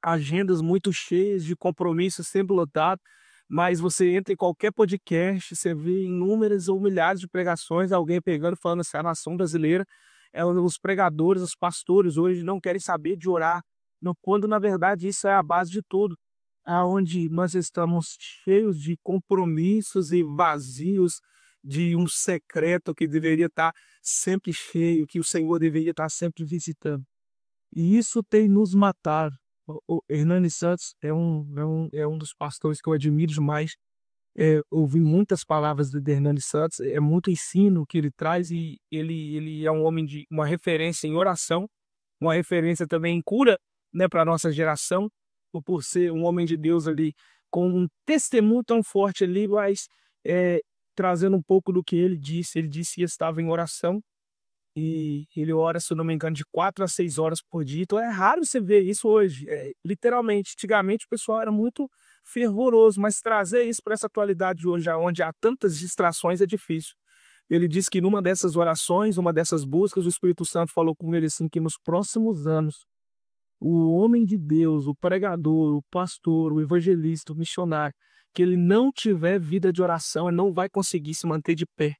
agendas muito cheias, de compromissos sempre lotados, mas você entra em qualquer podcast, você vê inúmeras ou milhares de pregações, alguém pegando, falando assim, a nação brasileira, os pregadores, os pastores hoje não querem saber de orar, quando na verdade isso é a base de tudo, aonde nós estamos cheios de compromissos e vazios de um secreto que deveria estar sempre cheio, que o Senhor deveria estar sempre visitando. E isso tem nos matado. O Hernani Santos é um dos pastores que eu admiro demais. Ouvi muitas palavras do Hernani Santos, é muito ensino que ele traz e ele é um homem de uma referência em oração, uma referência também em cura, né, para a nossa geração, por ser um homem de Deus ali, com um testemunho tão forte ali, mas trazendo um pouco do que ele disse que estava em oração, e ele ora, se eu não me engano, de 4 a 6 horas por dia. Então é raro você ver isso hoje. Literalmente, antigamente o pessoal era muito fervoroso, mas trazer isso para essa atualidade de hoje, onde há tantas distrações, é difícil. Ele disse que numa dessas orações, uma dessas buscas, o Espírito Santo falou com ele assim, que nos próximos anos, o homem de Deus, o pregador, o pastor, o evangelista, o missionário, que ele não tiver vida de oração, ele não vai conseguir se manter de pé.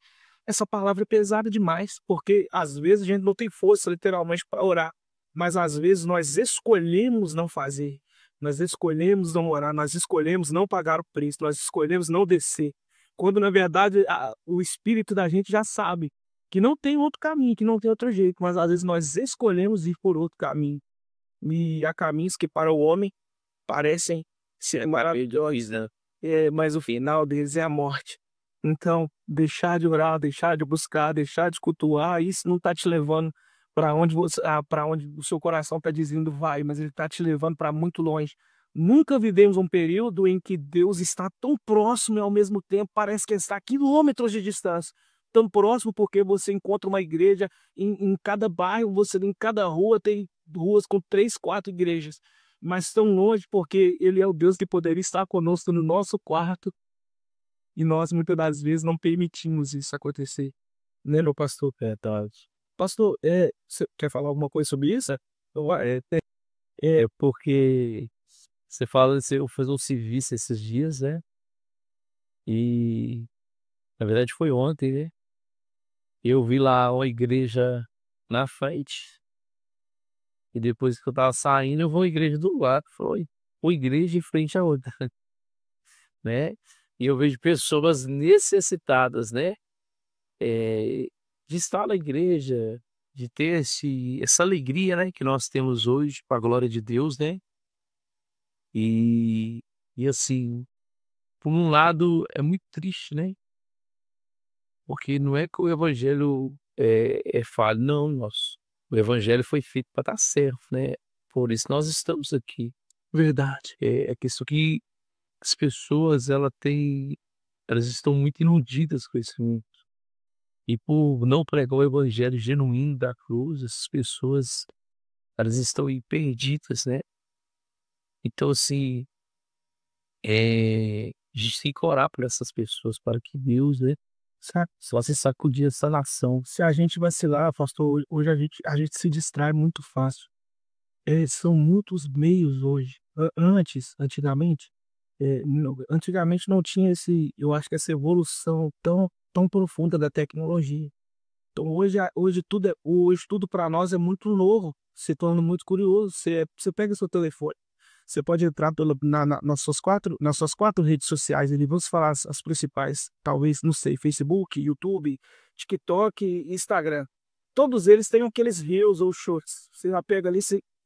Essa palavra é pesada demais, porque às vezes a gente não tem força literalmente para orar, mas às vezes nós escolhemos não fazer, nós escolhemos não orar, nós escolhemos não pagar o preço, nós escolhemos não descer, quando na verdade o espírito da gente já sabe que não tem outro caminho, que não tem outro jeito, mas às vezes nós escolhemos ir por outro caminho. e há caminhos que para o homem parecem ser maravilhosos, né? Mas o final deles é a morte. Então, deixar de orar, deixar de buscar, deixar de cultuar, isso não está te levando para onde o seu coração está dizendo vai, mas ele está te levando para muito longe. Nunca vivemos um período em que Deus está tão próximo e ao mesmo tempo parece que está a quilômetros de distância. Tão próximo porque você encontra uma igreja em cada bairro, em cada rua tem ruas com 3, 4 igrejas, mas tão longe porque Ele é o Deus que poderia estar conosco no nosso quarto e nós muitas das vezes não permitimos isso acontecer, né, meu pastor? Verdade. Pastor, você quer falar alguma coisa sobre isso? É porque você fala, eu fiz um serviço esses dias, né? E na verdade foi ontem, né? Eu vi lá uma igreja na frente. E depois que eu tava saindo, eu vou à igreja do lado. Foi uma igreja em frente à outra, né? E eu vejo pessoas necessitadas, né? De estar na igreja, de ter essa alegria, né? Que nós temos hoje, para a glória de Deus, né? E, e assim, por um lado, é muito triste, né? Porque não é que o evangelho é falho, não, nosso. O evangelho foi feito para dar certo, né? Por isso nós estamos aqui. Verdade. É questão que as pessoas, elas estão muito iludidas com esse mundo. E por não pregar o evangelho genuíno da cruz, essas pessoas, elas estão aí perdidas, né? Então, assim, a gente tem que orar por essas pessoas, para que Deus, né, só se sacudir essa nação. Se a gente vacilar, pastor, hoje a gente se distrai muito fácil. São muitos meios hoje. Antigamente, antigamente não tinha eu acho que essa evolução tão profunda da tecnologia. Então hoje tudo para nós é muito novo, se torna muito curioso. Você pega seu telefone, você pode entrar nas suas quatro redes sociais, ele vamos falar as principais, talvez, não sei, Facebook, YouTube, TikTok e Instagram. Todos eles têm aqueles reels ou shorts. Você já pega ali,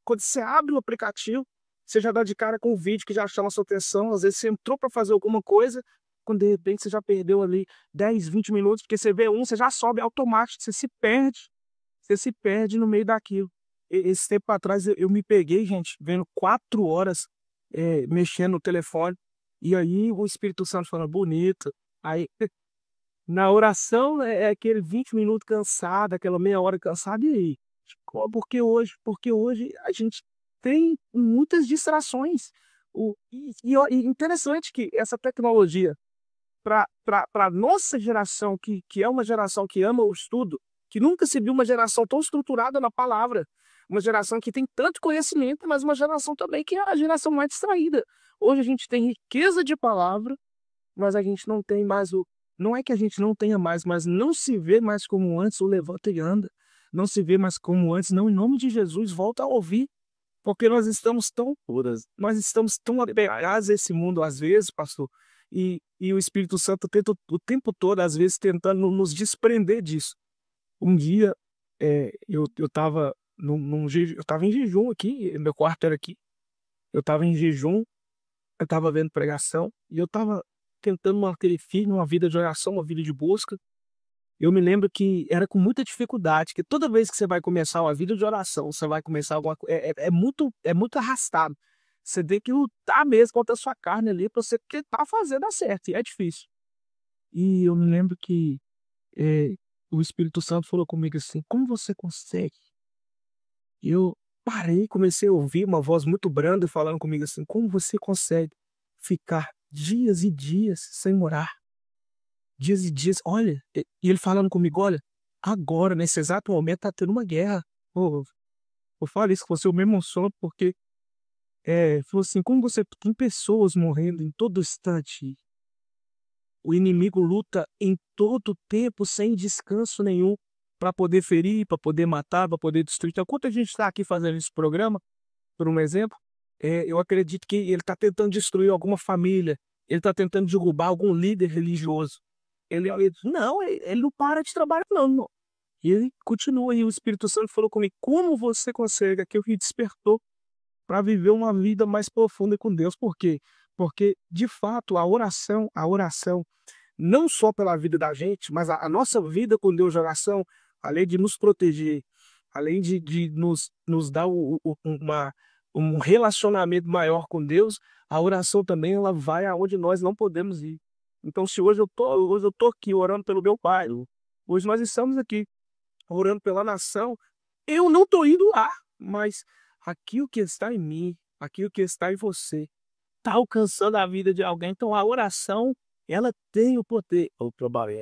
quando você abre o aplicativo, você já dá de cara com um vídeo que já chama a sua atenção. Às vezes você entrou para fazer alguma coisa, quando de repente você já perdeu ali 10, 20 minutos, porque você vê você já sobe automático, você se perde no meio daquilo. Esse tempo atrás eu me peguei, gente, vendo 4 horas mexendo no telefone, e aí o Espírito Santo falando bonito. Aí na oração é aquele 20 minutos cansado, aquela meia hora cansada, e aí? Porque hoje a gente tem muitas distrações. E interessante que essa tecnologia, para a nossa geração, que é uma geração que ama o estudo, que nunca se viu uma geração tão estruturada na palavra, uma geração que tem tanto conhecimento, mas uma geração também que é a geração mais distraída. Hoje a gente tem riqueza de palavra, mas a gente não tem mais o. Não é que a gente não tenha mais, mas não se vê mais como antes o levanta e anda. Não se vê mais como antes, não, em nome de Jesus, volta a ouvir. Porque nós estamos tão apegados a esse mundo às vezes, pastor, e o Espírito Santo tenta o tempo todo, às vezes, tentando nos desprender disso. Um dia, eu estava eu estava em jejum aqui, meu quarto era aqui, eu estava em jejum, eu estava vendo pregação, e eu estava tentando manter firme uma vida de oração, uma vida de busca. Eu me lembro que era com muita dificuldade, que toda vez que você vai começar uma vida de oração, você vai começar alguma coisa, é muito arrastado. Você tem que lutar mesmo contra a sua carne ali para você tentar fazer dar certo, e é difícil. E eu me lembro que eh, o Espírito Santo falou comigo assim: como você consegue? E eu parei, comecei a ouvir uma voz muito branda falando comigo assim: como você consegue ficar dias e dias sem orar? Dias e dias, olha, e ele falando comigo: olha, agora, nesse exato momento, tá tendo uma guerra. Pô, eu falo isso com você, eu me emociono porque, falou assim, como você tem pessoas morrendo em todo instante, o inimigo luta em todo tempo, sem descanso nenhum, para poder ferir, para poder matar, para poder destruir. Então, enquanto a gente está aqui fazendo esse programa, por um exemplo, eu acredito que ele está tentando destruir alguma família, ele está tentando derrubar algum líder religioso. Não, ele não para de trabalhar, não, não. E ele continua, e o Espírito Santo falou comigo: como você consegue? Aquilo que despertou. para viver uma vida mais profunda com Deus. Por quê? Porque, de fato, a oração, não só pela vida da gente, mas a nossa vida com Deus de oração, além de nos proteger, além de nos dar um relacionamento maior com Deus, a oração também ela vai aonde nós não podemos ir. Então, se hoje eu tô aqui orando pelo meu pai, hoje nós estamos aqui orando pela nação, eu não estou indo lá, mas aquilo que está em mim, aquilo que está em você, está alcançando a vida de alguém. Então a oração, ela tem o poder, o trabalho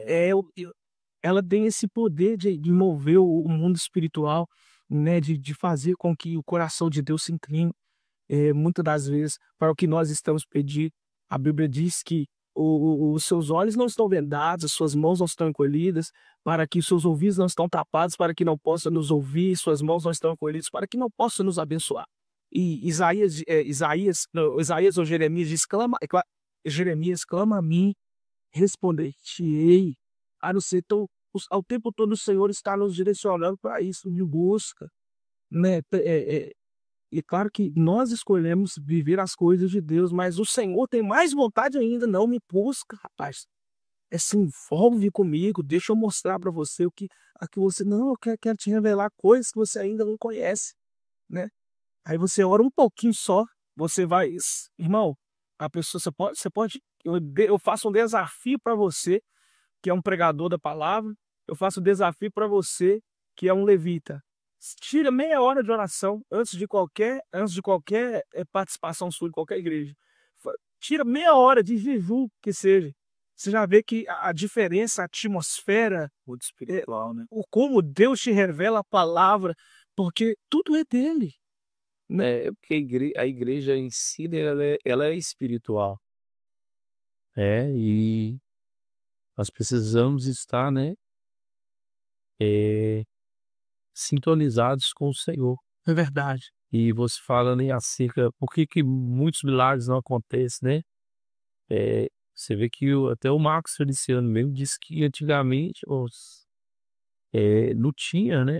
ela tem esse poder de mover o mundo espiritual, né, de fazer com que o coração de Deus se incline, muitas das vezes, para o que nós estamos pedindo. A Bíblia diz que os seus olhos não estão vendados, as suas mãos não estão encolhidas, para que os seus ouvidos não estão tapados, para que não possa nos ouvir, suas mãos não estão encolhidas, para que não possa nos abençoar. E Isaías ou Jeremias diz, Jeremias, clama a mim, responder-te-ei. A não ser, então, ao tempo todo o Senhor está nos direcionando para isso, de busca, né? E claro que nós escolhemos viver as coisas de Deus, mas o Senhor tem mais vontade ainda. Não me busca, rapaz. Se envolve comigo, deixa eu mostrar para você a que você não, eu quero te revelar coisas que você ainda não conhece, né? Aí você ora um pouquinho só, você vai, irmão, a pessoa, eu faço um desafio para você, que é um pregador da palavra, eu faço um desafio para você, que é um levita. Tira meia hora de oração antes de qualquer participação sua em qualquer igreja. Tira meia hora de jejum que seja. Você já vê que a diferença, a atmosfera, Muito espiritual, né? o como Deus te revela a palavra, porque tudo é dele. É porque a igreja em si, né, ela é espiritual. E nós precisamos estar, né, sintonizados com o Senhor. É verdade. E você fala, né, acerca por que muitos milagres não acontecem, né? Você vê que até o Marcos Feliciano mesmo disse que antigamente não tinha, né,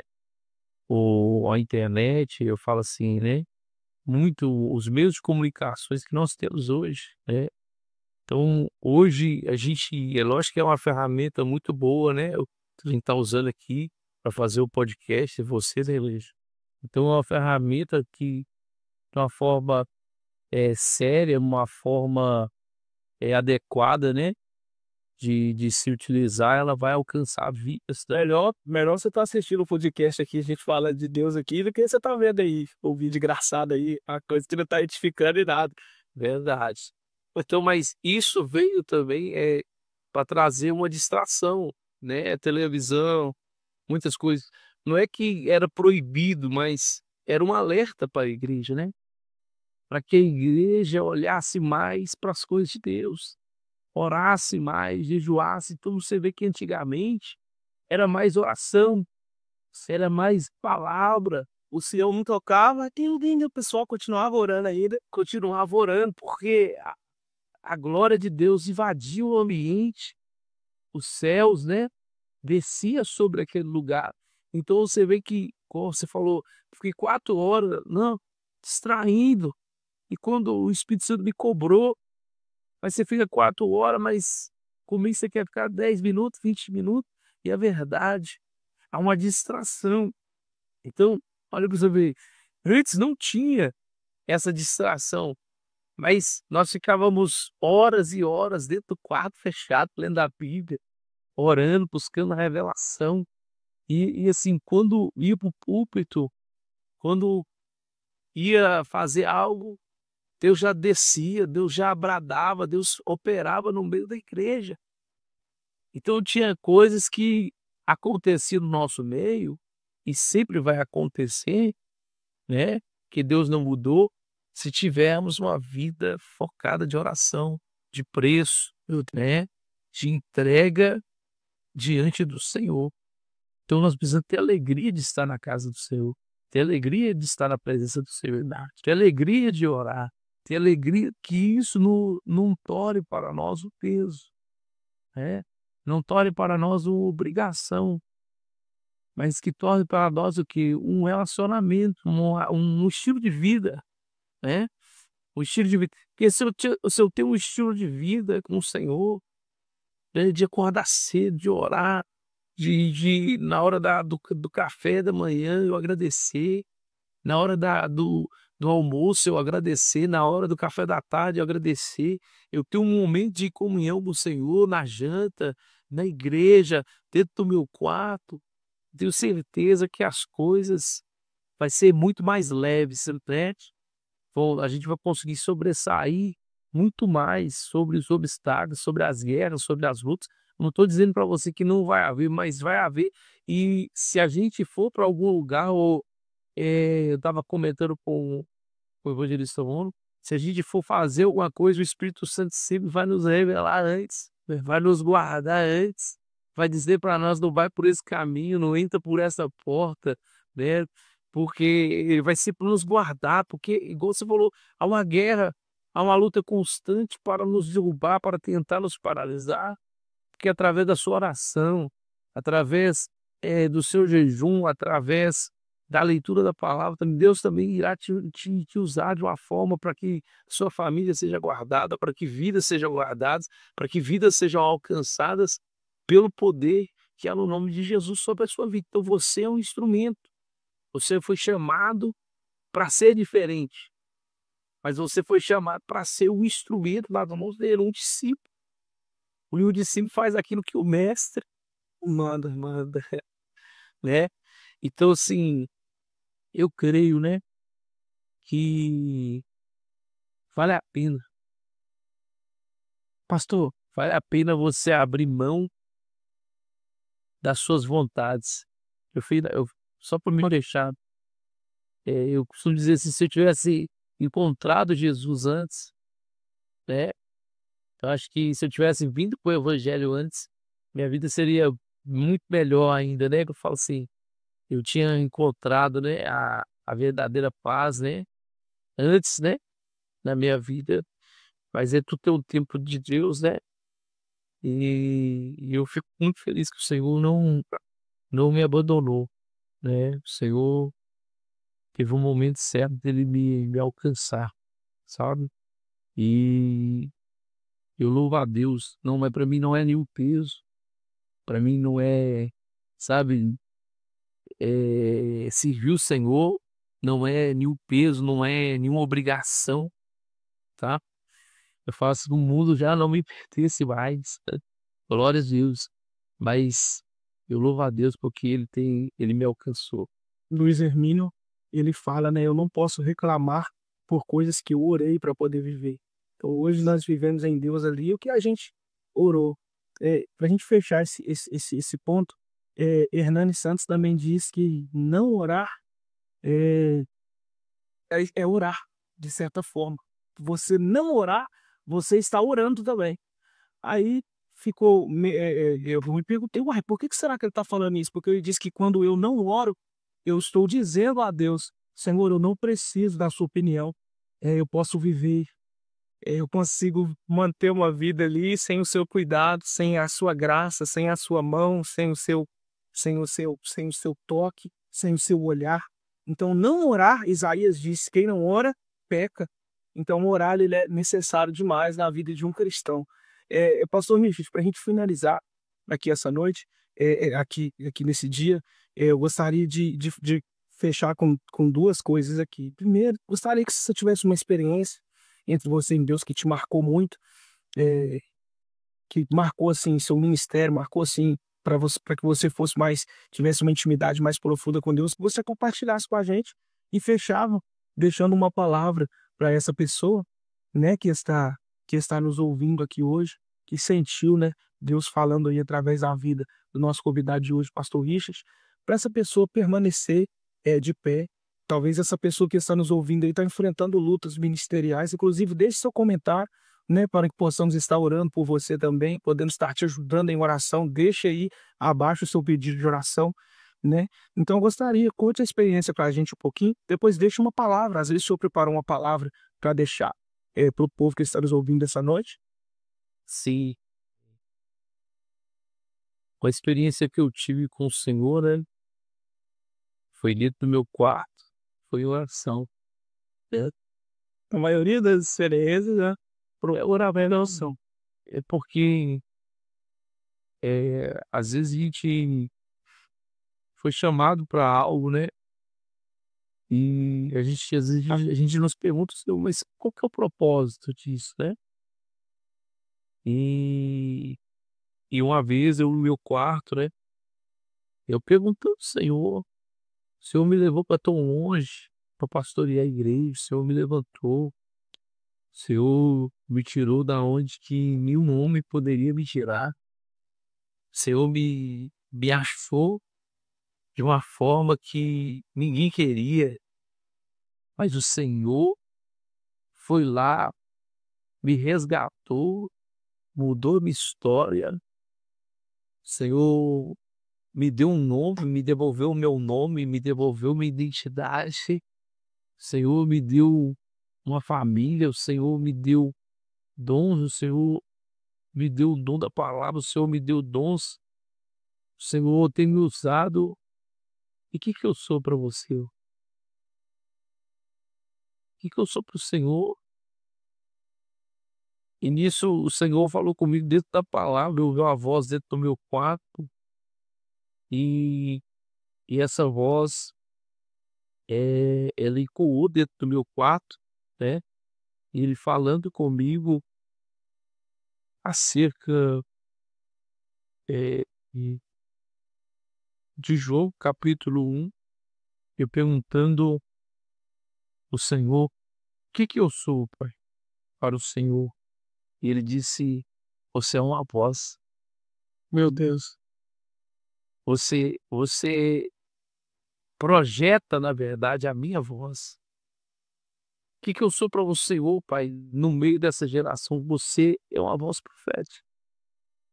a internet, eu falo assim, né, muito os meios de comunicações que nós temos hoje, né? Então, hoje é lógico que é uma ferramenta muito boa, né, a gente tá usando aqui para fazer o podcast, você, né, Luiz? Então é uma ferramenta que, de uma forma, séria, uma forma, adequada, né, de se utilizar, ela vai alcançar vidas, né? Melhor você estar assistindo o podcast aqui, a gente fala de Deus aqui, do que você tá vendo aí, o vídeo engraçado aí, a coisa que não tá edificando e nada. Verdade. Então, mas isso veio também, para trazer uma distração, né, televisão, muitas coisas. Não é que era proibido, mas era um alerta para a igreja, né, para que a igreja olhasse mais para as coisas de Deus, orasse mais, jejuasse. Então você vê que antigamente era mais oração, era mais palavra. O Sião não tocava, o pessoal continuava orando ainda. Continuava orando, porque a glória de Deus invadiu o ambiente, os céus, né, descia sobre aquele lugar. Então você vê que, como você falou, fiquei 4 horas, não, distraindo. E quando o Espírito Santo me cobrou, mas você fica 4 horas, mas comigo você quer ficar 10 minutos, 20 minutos, e é verdade, há uma distração. Então, olha para você ver, antes não tinha essa distração, mas nós ficávamos horas e horas dentro do quarto fechado, lendo a Bíblia, orando, buscando a revelação. E assim, quando ia para o púlpito, quando ia fazer algo, Deus já descia, Deus já bradava, Deus operava no meio da igreja. Então tinha coisas que aconteciam no nosso meio, e sempre vai acontecer, né, que Deus não mudou, se tivermos uma vida focada de oração, de preço, né, de entrega diante do Senhor. Então nós precisamos ter alegria de estar na casa do Senhor, ter alegria de estar na presença do Senhor, ter alegria de orar, ter alegria que isso não torne para nós o peso, né? Não torne para nós uma obrigação, mas que torne para nós o que? Um relacionamento, um estilo de vida, né? O estilo de vida. Porque se eu tenho um estilo de vida com o Senhor, né, de acordar cedo, de orar, na hora do café da manhã eu agradecer, na hora do almoço eu agradecer, na hora do café da tarde eu agradecer, eu tenho um momento de comunhão com o Senhor na janta, na igreja, dentro do meu quarto, tenho certeza que as coisas vai ser muito mais leves, você entende? A gente vai conseguir sobressair muito mais sobre os obstáculos, sobre as guerras, sobre as lutas. Não estou dizendo para você que não vai haver, mas vai haver. E se a gente for para algum lugar, eu estava comentando com o evangelista Rono, se a gente for fazer alguma coisa, o Espírito Santo sempre vai nos revelar antes, né? Vai nos guardar antes, vai dizer para nós: não vai por esse caminho, não entra por essa porta, né? Porque ele vai sempre nos guardar, porque, igual você falou, há uma guerra, há uma luta constante para nos derrubar, para tentar nos paralisar, porque através da sua oração, através do seu jejum, através da leitura da palavra, Deus também irá te usar de uma forma para que sua família seja guardada, para que vidas sejam guardadas, para que vidas sejam alcançadas pelo poder que há no nome de Jesus sobre a sua vida. Então você é um instrumento, você foi chamado para ser diferente, mas você foi chamado para ser o instrumento nas mãos dele, um discípulo. O discípulo faz aquilo que o mestre manda, né? Então, assim, eu creio, né, que vale a pena. Pastor, vale a pena você abrir mão das suas vontades. Só por me deixar, eu costumo dizer assim, se eu tivesse encontrado Jesus antes, né, eu acho que se eu tivesse vindo com o evangelho antes, minha vida seria muito melhor ainda, né? Que eu falo assim, eu tinha encontrado, né, a verdadeira paz, né, antes, né, na minha vida, mas é tudo tem o tempo de Deus, né? E eu fico muito feliz que o Senhor não me abandonou, né? O Senhor teve um momento certo dele me alcançar, sabe? E eu louvo a Deus. Não, mas para mim não é nenhum peso, para mim não é, sabe, servir o Senhor não é nenhum peso, não é nenhuma obrigação, tá? Eu faço no mundo já não me pertence mais, né? Glória a Deus. Mas eu louvo a Deus porque ele me alcançou. Luiz Hermínio, ele fala, né? Eu não posso reclamar por coisas que eu orei para poder viver. Então hoje nós vivemos em Deus ali o que a gente orou. Para a gente fechar esse ponto, Hernani Santos também diz que não orar é, é orar, de certa forma. Você não orar, você está orando também. Aí eu me perguntei, uai, por que será que ele está falando isso? Porque ele diz que quando eu não oro, eu estou dizendo a Deus, Senhor, eu não preciso da sua opinião, eu posso viver, eu consigo manter uma vida ali sem o seu cuidado, sem a sua graça, sem a sua mão, sem o seu toque, sem o seu olhar. Então, não orar, Isaías diz, quem não ora, peca. Então, orar ele é necessário demais na vida de um cristão. Pastor Richard, para a gente finalizar aqui essa noite, aqui nesse dia, eu gostaria de fechar com duas coisas aqui. Primeiro, gostaria que você tivesse uma experiência entre você e Deus que te marcou muito, é, que marcou assim seu ministério, marcou assim para que você fosse mais, tivesse uma intimidade mais profunda com Deus, que você compartilhasse com a gente e fechava deixando uma palavra para essa pessoa, né, que está nos ouvindo aqui hoje, que sentiu, né, Deus falando aí através da vida do nosso convidado de hoje, Pastor Richard, para essa pessoa permanecer de pé. Talvez essa pessoa que está nos ouvindo aí está enfrentando lutas ministeriais. Inclusive, deixe seu comentário, né, para que possamos estar orando por você também, podendo estar te ajudando em oração. Deixe aí abaixo o seu pedido de oração, né? Então, eu gostaria, conte a experiência para a gente um pouquinho, depois deixe uma palavra. Às vezes, o senhor preparou uma palavra para deixar para o povo que está nos ouvindo essa noite. Sim, a experiência que eu tive com o Senhor, né, foi dentro do meu quarto, foi oração, né? A maioria das experiências, né, É oramento da oração. é porque, às vezes a gente foi chamado para algo, né, e a gente às vezes a gente nos pergunta: "Senhor, mas qual que é o propósito disso?", né. E uma vez eu no meu quarto, né, eu perguntando: "Senhor, o Senhor me levou para tão longe, para pastorear a igreja, o Senhor me levantou, o Senhor me tirou da onde que nenhum homem poderia me tirar, o Senhor me achou de uma forma que ninguém queria, mas o Senhor foi lá, me resgatou, mudou minha história, o Senhor me deu um nome, me devolveu o meu nome, me devolveu minha identidade, o Senhor me deu uma família, o Senhor me deu dons, o Senhor me deu o dom da palavra, o Senhor me deu dons, o Senhor tem me usado. E o que que eu sou para você? O que que eu sou para o Senhor?" E nisso o Senhor falou comigo dentro da palavra, eu ouvi uma voz dentro do meu quarto, e essa voz, ela ecoou dentro do meu quarto, né, e ele falando comigo acerca, eh, de João capítulo 1, eu perguntando o Senhor: "O que que eu sou, pai, para o Senhor?" E ele disse: "Você é uma voz, Meu Deus. você projeta, na verdade, a minha voz. O que que eu sou para o Senhor, pai, no meio dessa geração? Você é uma voz profética,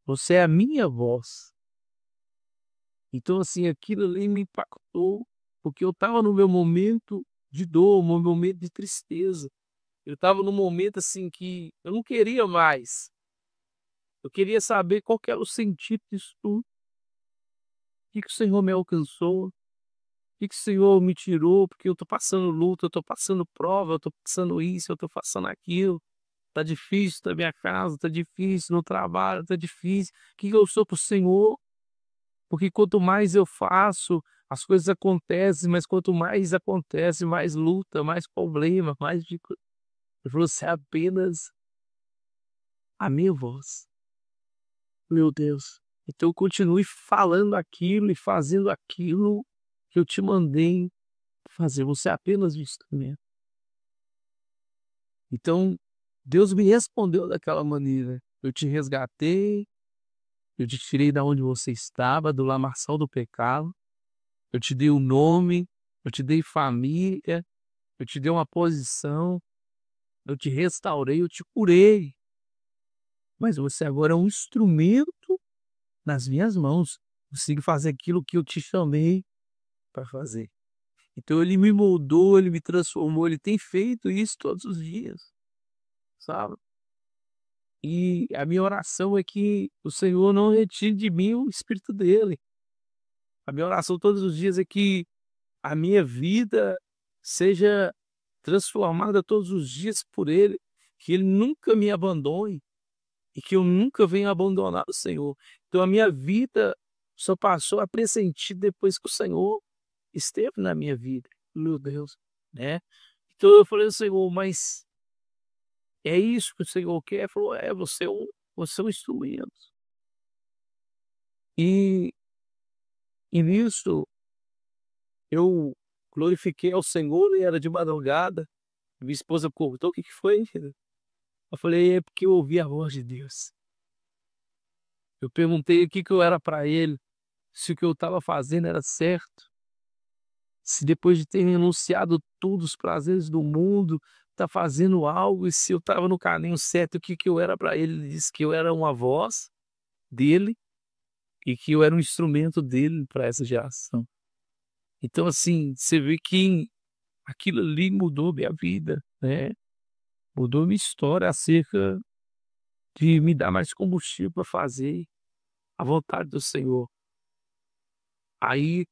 você é a minha voz." Então, assim, aquilo ali me impactou, porque eu estava no meu momento de dor, no meu momento de tristeza. Eu estava num momento, assim, que eu não queria mais. Eu queria saber qual que era o sentido disso tudo. O que que o Senhor me alcançou? O que que o Senhor me tirou? Porque eu estou passando luta, eu estou passando prova, eu estou passando isso, eu estou passando aquilo. Tá difícil na minha casa, tá difícil no trabalho, tá difícil. O que que eu sou para o Senhor? Porque quanto mais eu faço, as coisas acontecem, mas quanto mais acontece, mais luta, mais problema, mais dificu. Ele falou: "Você é apenas a minha voz." Meu Deus. Então continue falando aquilo e fazendo aquilo que eu te mandei fazer. Você é apenas um instrumento. Então, Deus me respondeu daquela maneira: "Eu te resgatei, eu te tirei da onde você estava, do lamaçal do pecado. Eu te dei um nome, eu te dei família, eu te dei uma posição, eu te restaurei, eu te curei. Mas você agora é um instrumento nas minhas mãos. Consigo fazer aquilo que eu te chamei para fazer." Então ele me moldou, ele me transformou, ele tem feito isso todos os dias, sabe? E a minha oração é que o Senhor não retire de mim o espírito dele. A minha oração todos os dias é que a minha vida seja transformada todos os dias por ele, que ele nunca me abandone e que eu nunca venha abandonar o Senhor. Então a minha vida só passou a pressentir depois que o Senhor esteve na minha vida. Meu Deus, né? Então eu falei: "Senhor, mas é isso que o Senhor quer?" Ele falou: "É, você é um instrumento." E nisso eu glorifiquei ao Senhor, e era de madrugada. Minha esposa perguntou: "O que que foi, filho?" Eu falei: "É porque eu ouvi a voz de Deus." Eu perguntei o que que eu era para ele, se o que eu estava fazendo era certo, se depois de ter renunciado tudo os prazeres do mundo, tá fazendo algo, e se eu estava no caminho certo, o que que eu era para ele. Ele disse que eu era uma voz dele e que eu era um instrumento dele para essa geração. Então, assim, você vê que aquilo ali mudou minha vida, né, mudou minha história acerca de me dar mais combustível para fazer a vontade do Senhor. Aí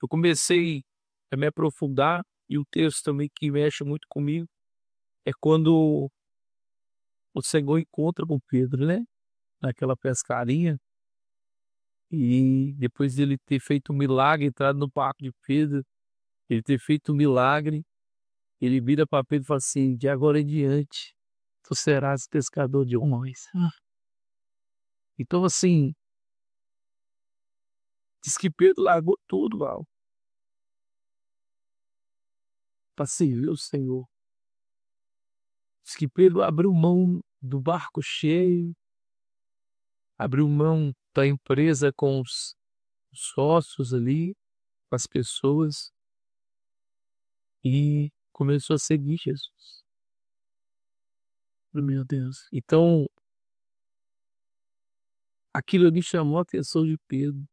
eu comecei a me aprofundar, e o texto também que mexe muito comigo é quando o Senhor encontra com Pedro, né? Naquela pescaria. E depois dele ter feito um milagre, entrado no barco de Pedro, ele ter feito um milagre, ele vira para Pedro e fala assim: de agora em diante, tu serás pescador de homens. Então, assim, diz que Pedro largou tudo, Val, para servir o Senhor. Diz que Pedro abriu mão do barco cheio, abriu mão da empresa com os sócios ali, com as pessoas, e começou a seguir Jesus. Meu Deus. Então, aquilo ali chamou a atenção de Pedro.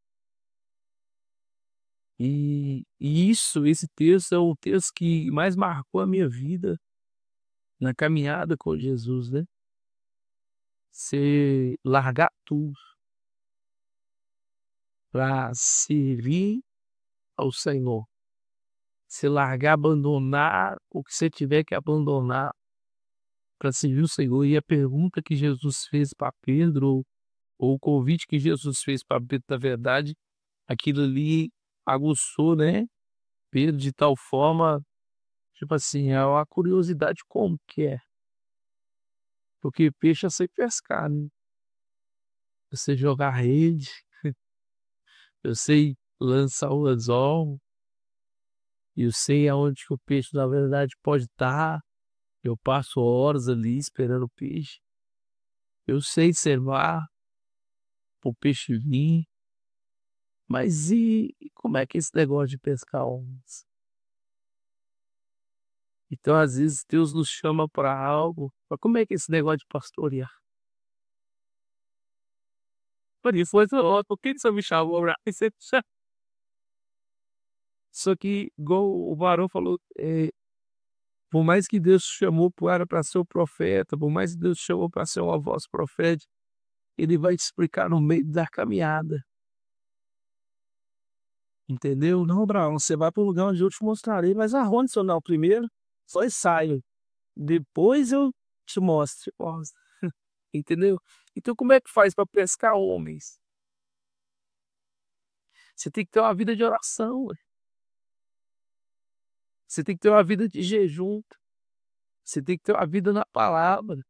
E esse texto é o texto que mais marcou a minha vida na caminhada com Jesus, né? Você largar tudo para servir ao Senhor. Você largar, abandonar o que você tiver que abandonar para servir o Senhor. E a pergunta que Jesus fez para Pedro, ou o convite que Jesus fez para Pedro, na verdade, aquilo ali aguçou, né, Pedro de tal forma, tipo assim, é uma curiosidade como que é. Porque peixe eu sei pescar, né? Eu sei jogar rede, eu sei lançar o anzol, eu sei aonde que o peixe, na verdade, pode estar. Eu passo horas ali esperando o peixe. Eu sei servar o peixe vir. Mas e como é que é esse negócio de pescar onças? Então, às vezes, Deus nos chama para algo. Mas como é que é esse negócio de pastorear? Por isso, mas, ó, por que você me chamou pra isso? Só que, igual o varão falou, por mais que Deus chamou para ser o profeta, por mais que Deus chamou para ser uma voz profética, Ele vai te explicar no meio da caminhada. Entendeu? Não, Abraão, você vai para o lugar onde eu te mostrarei, mas arronde seu não primeiro, só ensaio. Depois eu te mostro. Entendeu? Então, como é que faz para pescar homens? Você tem que ter uma vida de oração. Ué. Você tem que ter uma vida de jejum. Você tem que ter uma vida na palavra.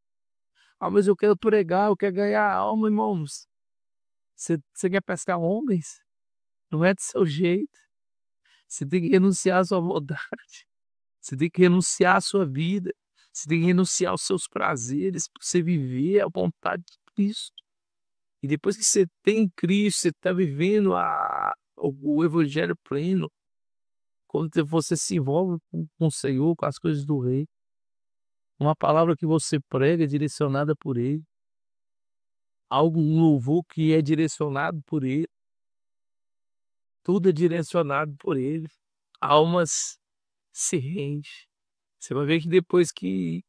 Ah, mas eu quero pregar, eu quero ganhar alma, irmãos. Você quer pescar homens? Não é do seu jeito. Você tem que renunciar à sua vontade. Você tem que renunciar à sua vida. Você tem que renunciar aos seus prazeres para você viver a vontade de Cristo. E depois que você tem Cristo, você está vivendo o evangelho pleno. Quando você se envolve com o Senhor, com as coisas do Rei. Uma palavra que você prega é direcionada por Ele. Um louvor que é direcionado por Ele. Tudo é direcionado por Ele. Almas se rendem. Você vai ver que depois que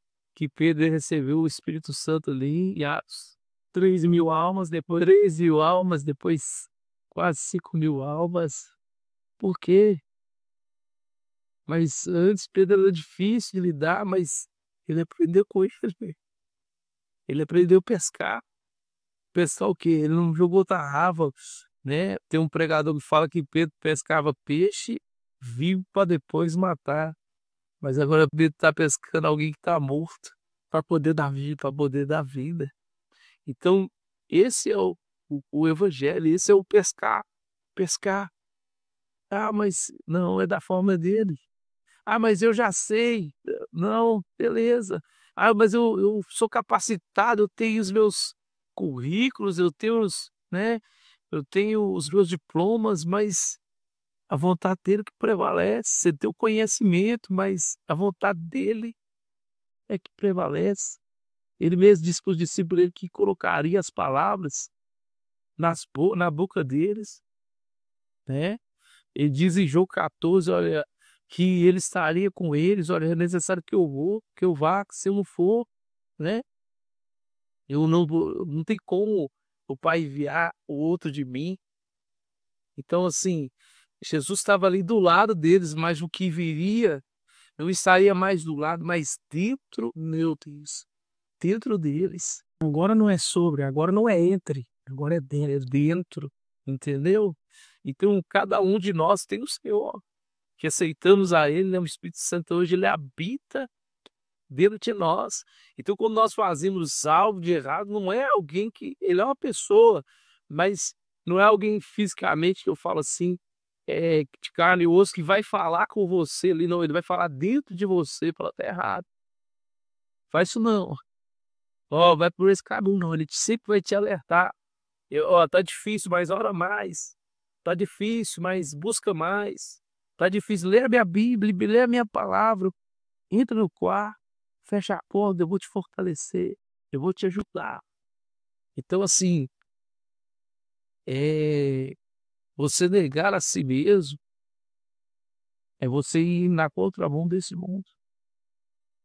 Pedro recebeu o Espírito Santo ali, em Atos, 3.000 almas, depois 3.000 almas, depois quase 5.000 almas. Por quê? Mas antes Pedro era difícil de lidar, mas ele aprendeu com isso. Ele aprendeu a pescar. Pescar o quê? Ele não jogou tarrafas, né? Tem um pregador que fala que Pedro pescava peixe vivo para depois matar. Mas agora Pedro está pescando alguém que está morto para poder dar vida, para poder dar vida. Então, esse é o evangelho, esse é o pescar. Pescar. Ah, mas não, é da forma dele. Ah, mas eu já sei. Não, beleza. Ah, mas eu sou capacitado, eu tenho os meus currículos, eu tenho né? Eu tenho os meus diplomas, mas a vontade dele que prevalece. Você tem o conhecimento, mas a vontade dele é que prevalece. Ele mesmo disse para os discípulos dele que colocaria as palavras na boca deles, né? Ele diz em João 14, olha, que ele estaria com eles, olha, é necessário que eu vá, que se eu não for, né? Eu não vou, não tem como o Pai enviar o outro de mim. Então, assim, Jesus estava ali do lado deles, mas o que viria não estaria mais do lado, mas dentro, meu Deus, dentro deles. Agora não é sobre, agora não é entre, agora é dentro, Entendeu? Então, cada um de nós tem o Senhor, que aceitamos a Ele, né? O Espírito Santo hoje, Ele habita dentro de nós. Então, quando nós fazemos algo de errado, não é alguém que... Ele é uma pessoa, mas não é alguém fisicamente que eu falo assim, de carne e osso, que vai falar com você ali, não. Ele vai falar dentro de você, falar, tá errado. Faz isso não. Ó, vai por esse caminho não. Ele sempre vai te alertar. Ó, tá difícil, mas ora mais. Tá difícil, mas busca mais. Tá difícil, lê a minha Bíblia, lê a minha palavra. Entra no quarto, fecha a porta, eu vou te fortalecer, eu vou te ajudar. Então, assim, você negar a si mesmo é você ir na contramão desse mundo.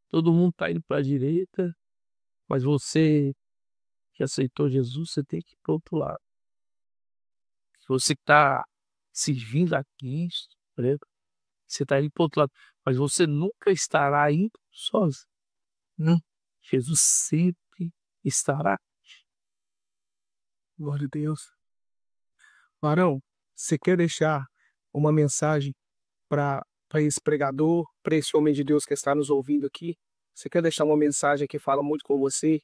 Todo mundo tá indo para a direita, mas você que aceitou Jesus, você tem que ir para o outro lado. Você que está servindo a Cristo, né? Você está indo para o outro lado, mas você nunca estará indo sozinho. Não. Jesus sempre estará. glória a Deus. Varão, você quer deixar uma mensagem para esse pregador, para esse homem de Deus que está nos ouvindo aqui? Você quer deixar uma mensagem que fala muito com você,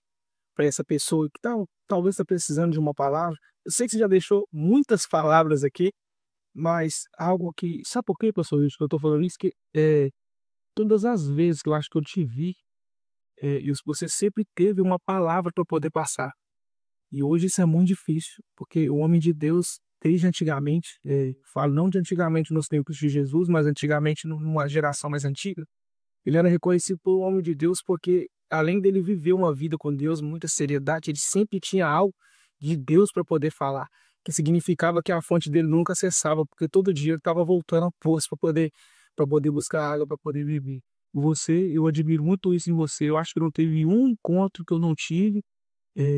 para essa pessoa que talvez está precisando de uma palavra? Eu sei que você já deixou muitas palavras aqui, mas algo que... Sabe por quê, pastor Wilson, que eu estou falando isso? Que todas as vezes que eu acho que eu te vi, você sempre teve uma palavra para poder passar. E hoje isso é muito difícil, porque o homem de Deus, desde antigamente, falo não de antigamente nos tempos de Jesus, mas antigamente numa geração mais antiga, ele era reconhecido por um homem de Deus porque, além dele viver uma vida com Deus, muita seriedade, ele sempre tinha algo de Deus para poder falar, que significava que a fonte dele nunca cessava, porque todo dia ele estava voltando a poço para poder buscar água, para poder beber. Eu admiro muito isso em você. Eu acho que não teve um encontro que eu não tive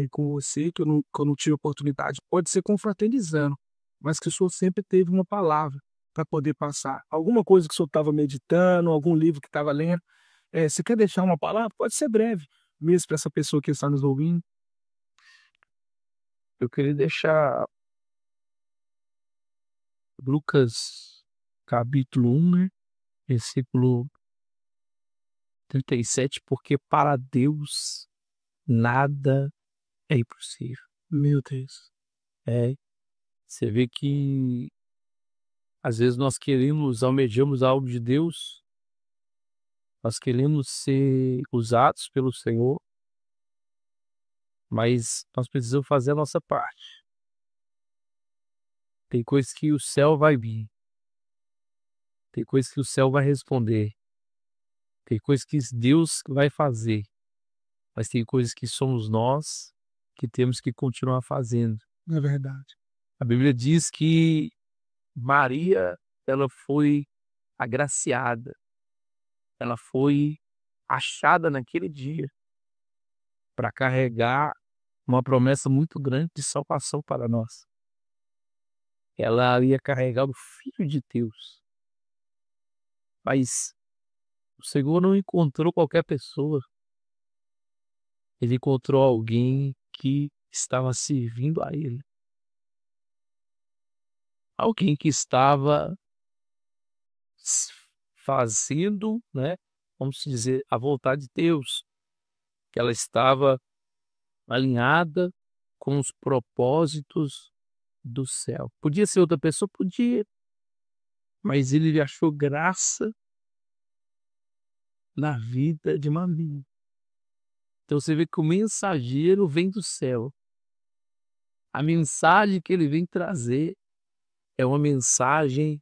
com você, que eu não tive oportunidade. Pode ser confraternizando, mas que o senhor sempre teve uma palavra para poder passar. Alguma coisa que o senhor estava meditando, algum livro que estava lendo. Você quer deixar uma palavra? Pode ser breve, mesmo para essa pessoa que está nos ouvindo. Eu queria deixar Lucas capítulo 1, né? Versículo 37, porque para Deus nada é impossível. Meu Deus. Você vê que às vezes nós almejamos algo de Deus, nós queremos ser usados pelo Senhor, mas nós precisamos fazer a nossa parte. Tem coisas que o céu vai vir, tem coisas que o céu vai responder, tem coisas que Deus vai fazer, mas tem coisas que somos nós que temos que continuar fazendo. É verdade. A Bíblia diz que Maria, ela foi agraciada, ela foi achada naquele dia para carregar uma promessa muito grande de salvação para nós. Ela ia carregar o Filho de Deus. Mas o Senhor não encontrou qualquer pessoa. Ele encontrou alguém que estava servindo a Ele. Alguém que estava fazendo, né, vamos dizer, a vontade de Deus. Que ela estava alinhada com os propósitos do céu. Podia ser outra pessoa? Podia. Mas ele achou graça na vida de Maria. Então você vê que o mensageiro vem do céu. A mensagem que ele vem trazer é uma mensagem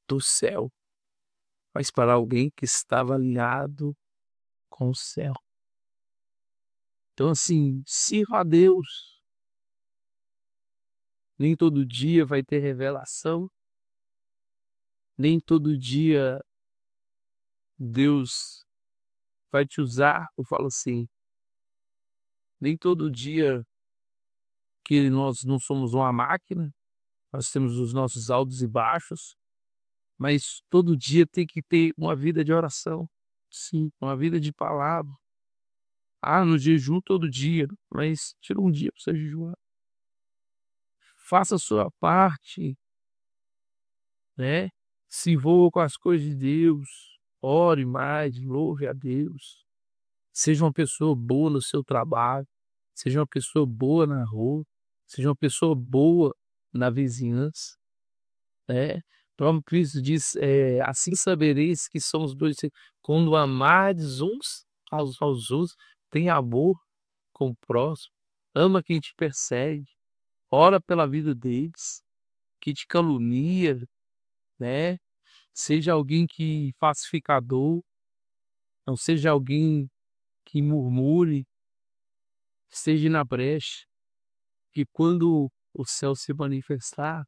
do céu. Mas para alguém que estava alinhado com o céu. Então assim, sirva a Deus. Nem todo dia vai ter revelação. Nem todo dia Deus vai te usar. Eu falo assim, nem todo dia que nós não somos uma máquina, nós temos os nossos altos e baixos, mas todo dia tem que ter uma vida de oração. Sim, uma vida de palavra. No jejum todo dia, mas tira um dia para você jejuar. Faça a sua parte, né? Se envolva com as coisas de Deus. Ore mais, louve a Deus. Seja uma pessoa boa no seu trabalho. Seja uma pessoa boa na rua. Seja uma pessoa boa na vizinhança, né? O próprio Cristo diz, assim sabereis que somos dois, quando amardes uns aos outros, tem amor com o próximo, ama quem te persegue, ora pela vida deles, que te calunia, né? Seja alguém que falsificador, não seja alguém que murmure, esteja na brecha, que quando o céu se manifestar,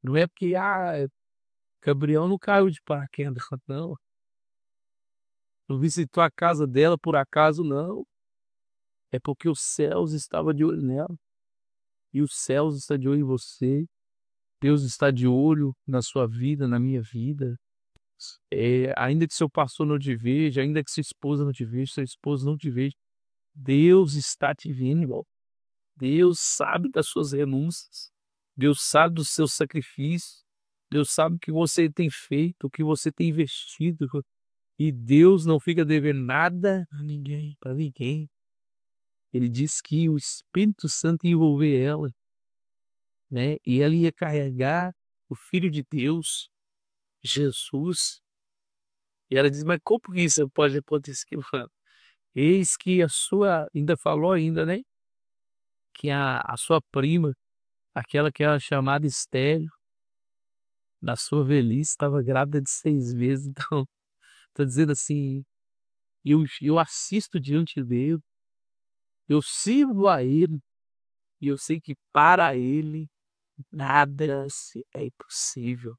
não é porque Gabriel não caiu de paraquedas, não. Não visitou a casa dela por acaso, não. É porque os céus estavam de olho nela. E os céus estão de olho em você. Deus está de olho na sua vida, na minha vida. Ainda que seu pastor não te veja, ainda que sua esposa não te veja, seu esposo não te veja, Deus está te vendo, irmão. Deus sabe das suas renúncias. Deus sabe dos seus sacrifícios. Deus sabe o que você tem feito, o que você tem investido. E Deus não fica devendo nada a ninguém, para ninguém. Ele disse que o Espírito Santo ia envolver ela, né? E ela ia carregar o Filho de Deus, Jesus. E ela diz, mas como que isso pode acontecer, mano? Eis que ainda falou ainda, né? Que a sua prima, aquela que era chamada estéril, na sua velhice, estava grávida de 6 meses. Então, tô dizendo assim, eu assisto diante dele, eu sirvo a ele, e eu sei que para ele nada é impossível.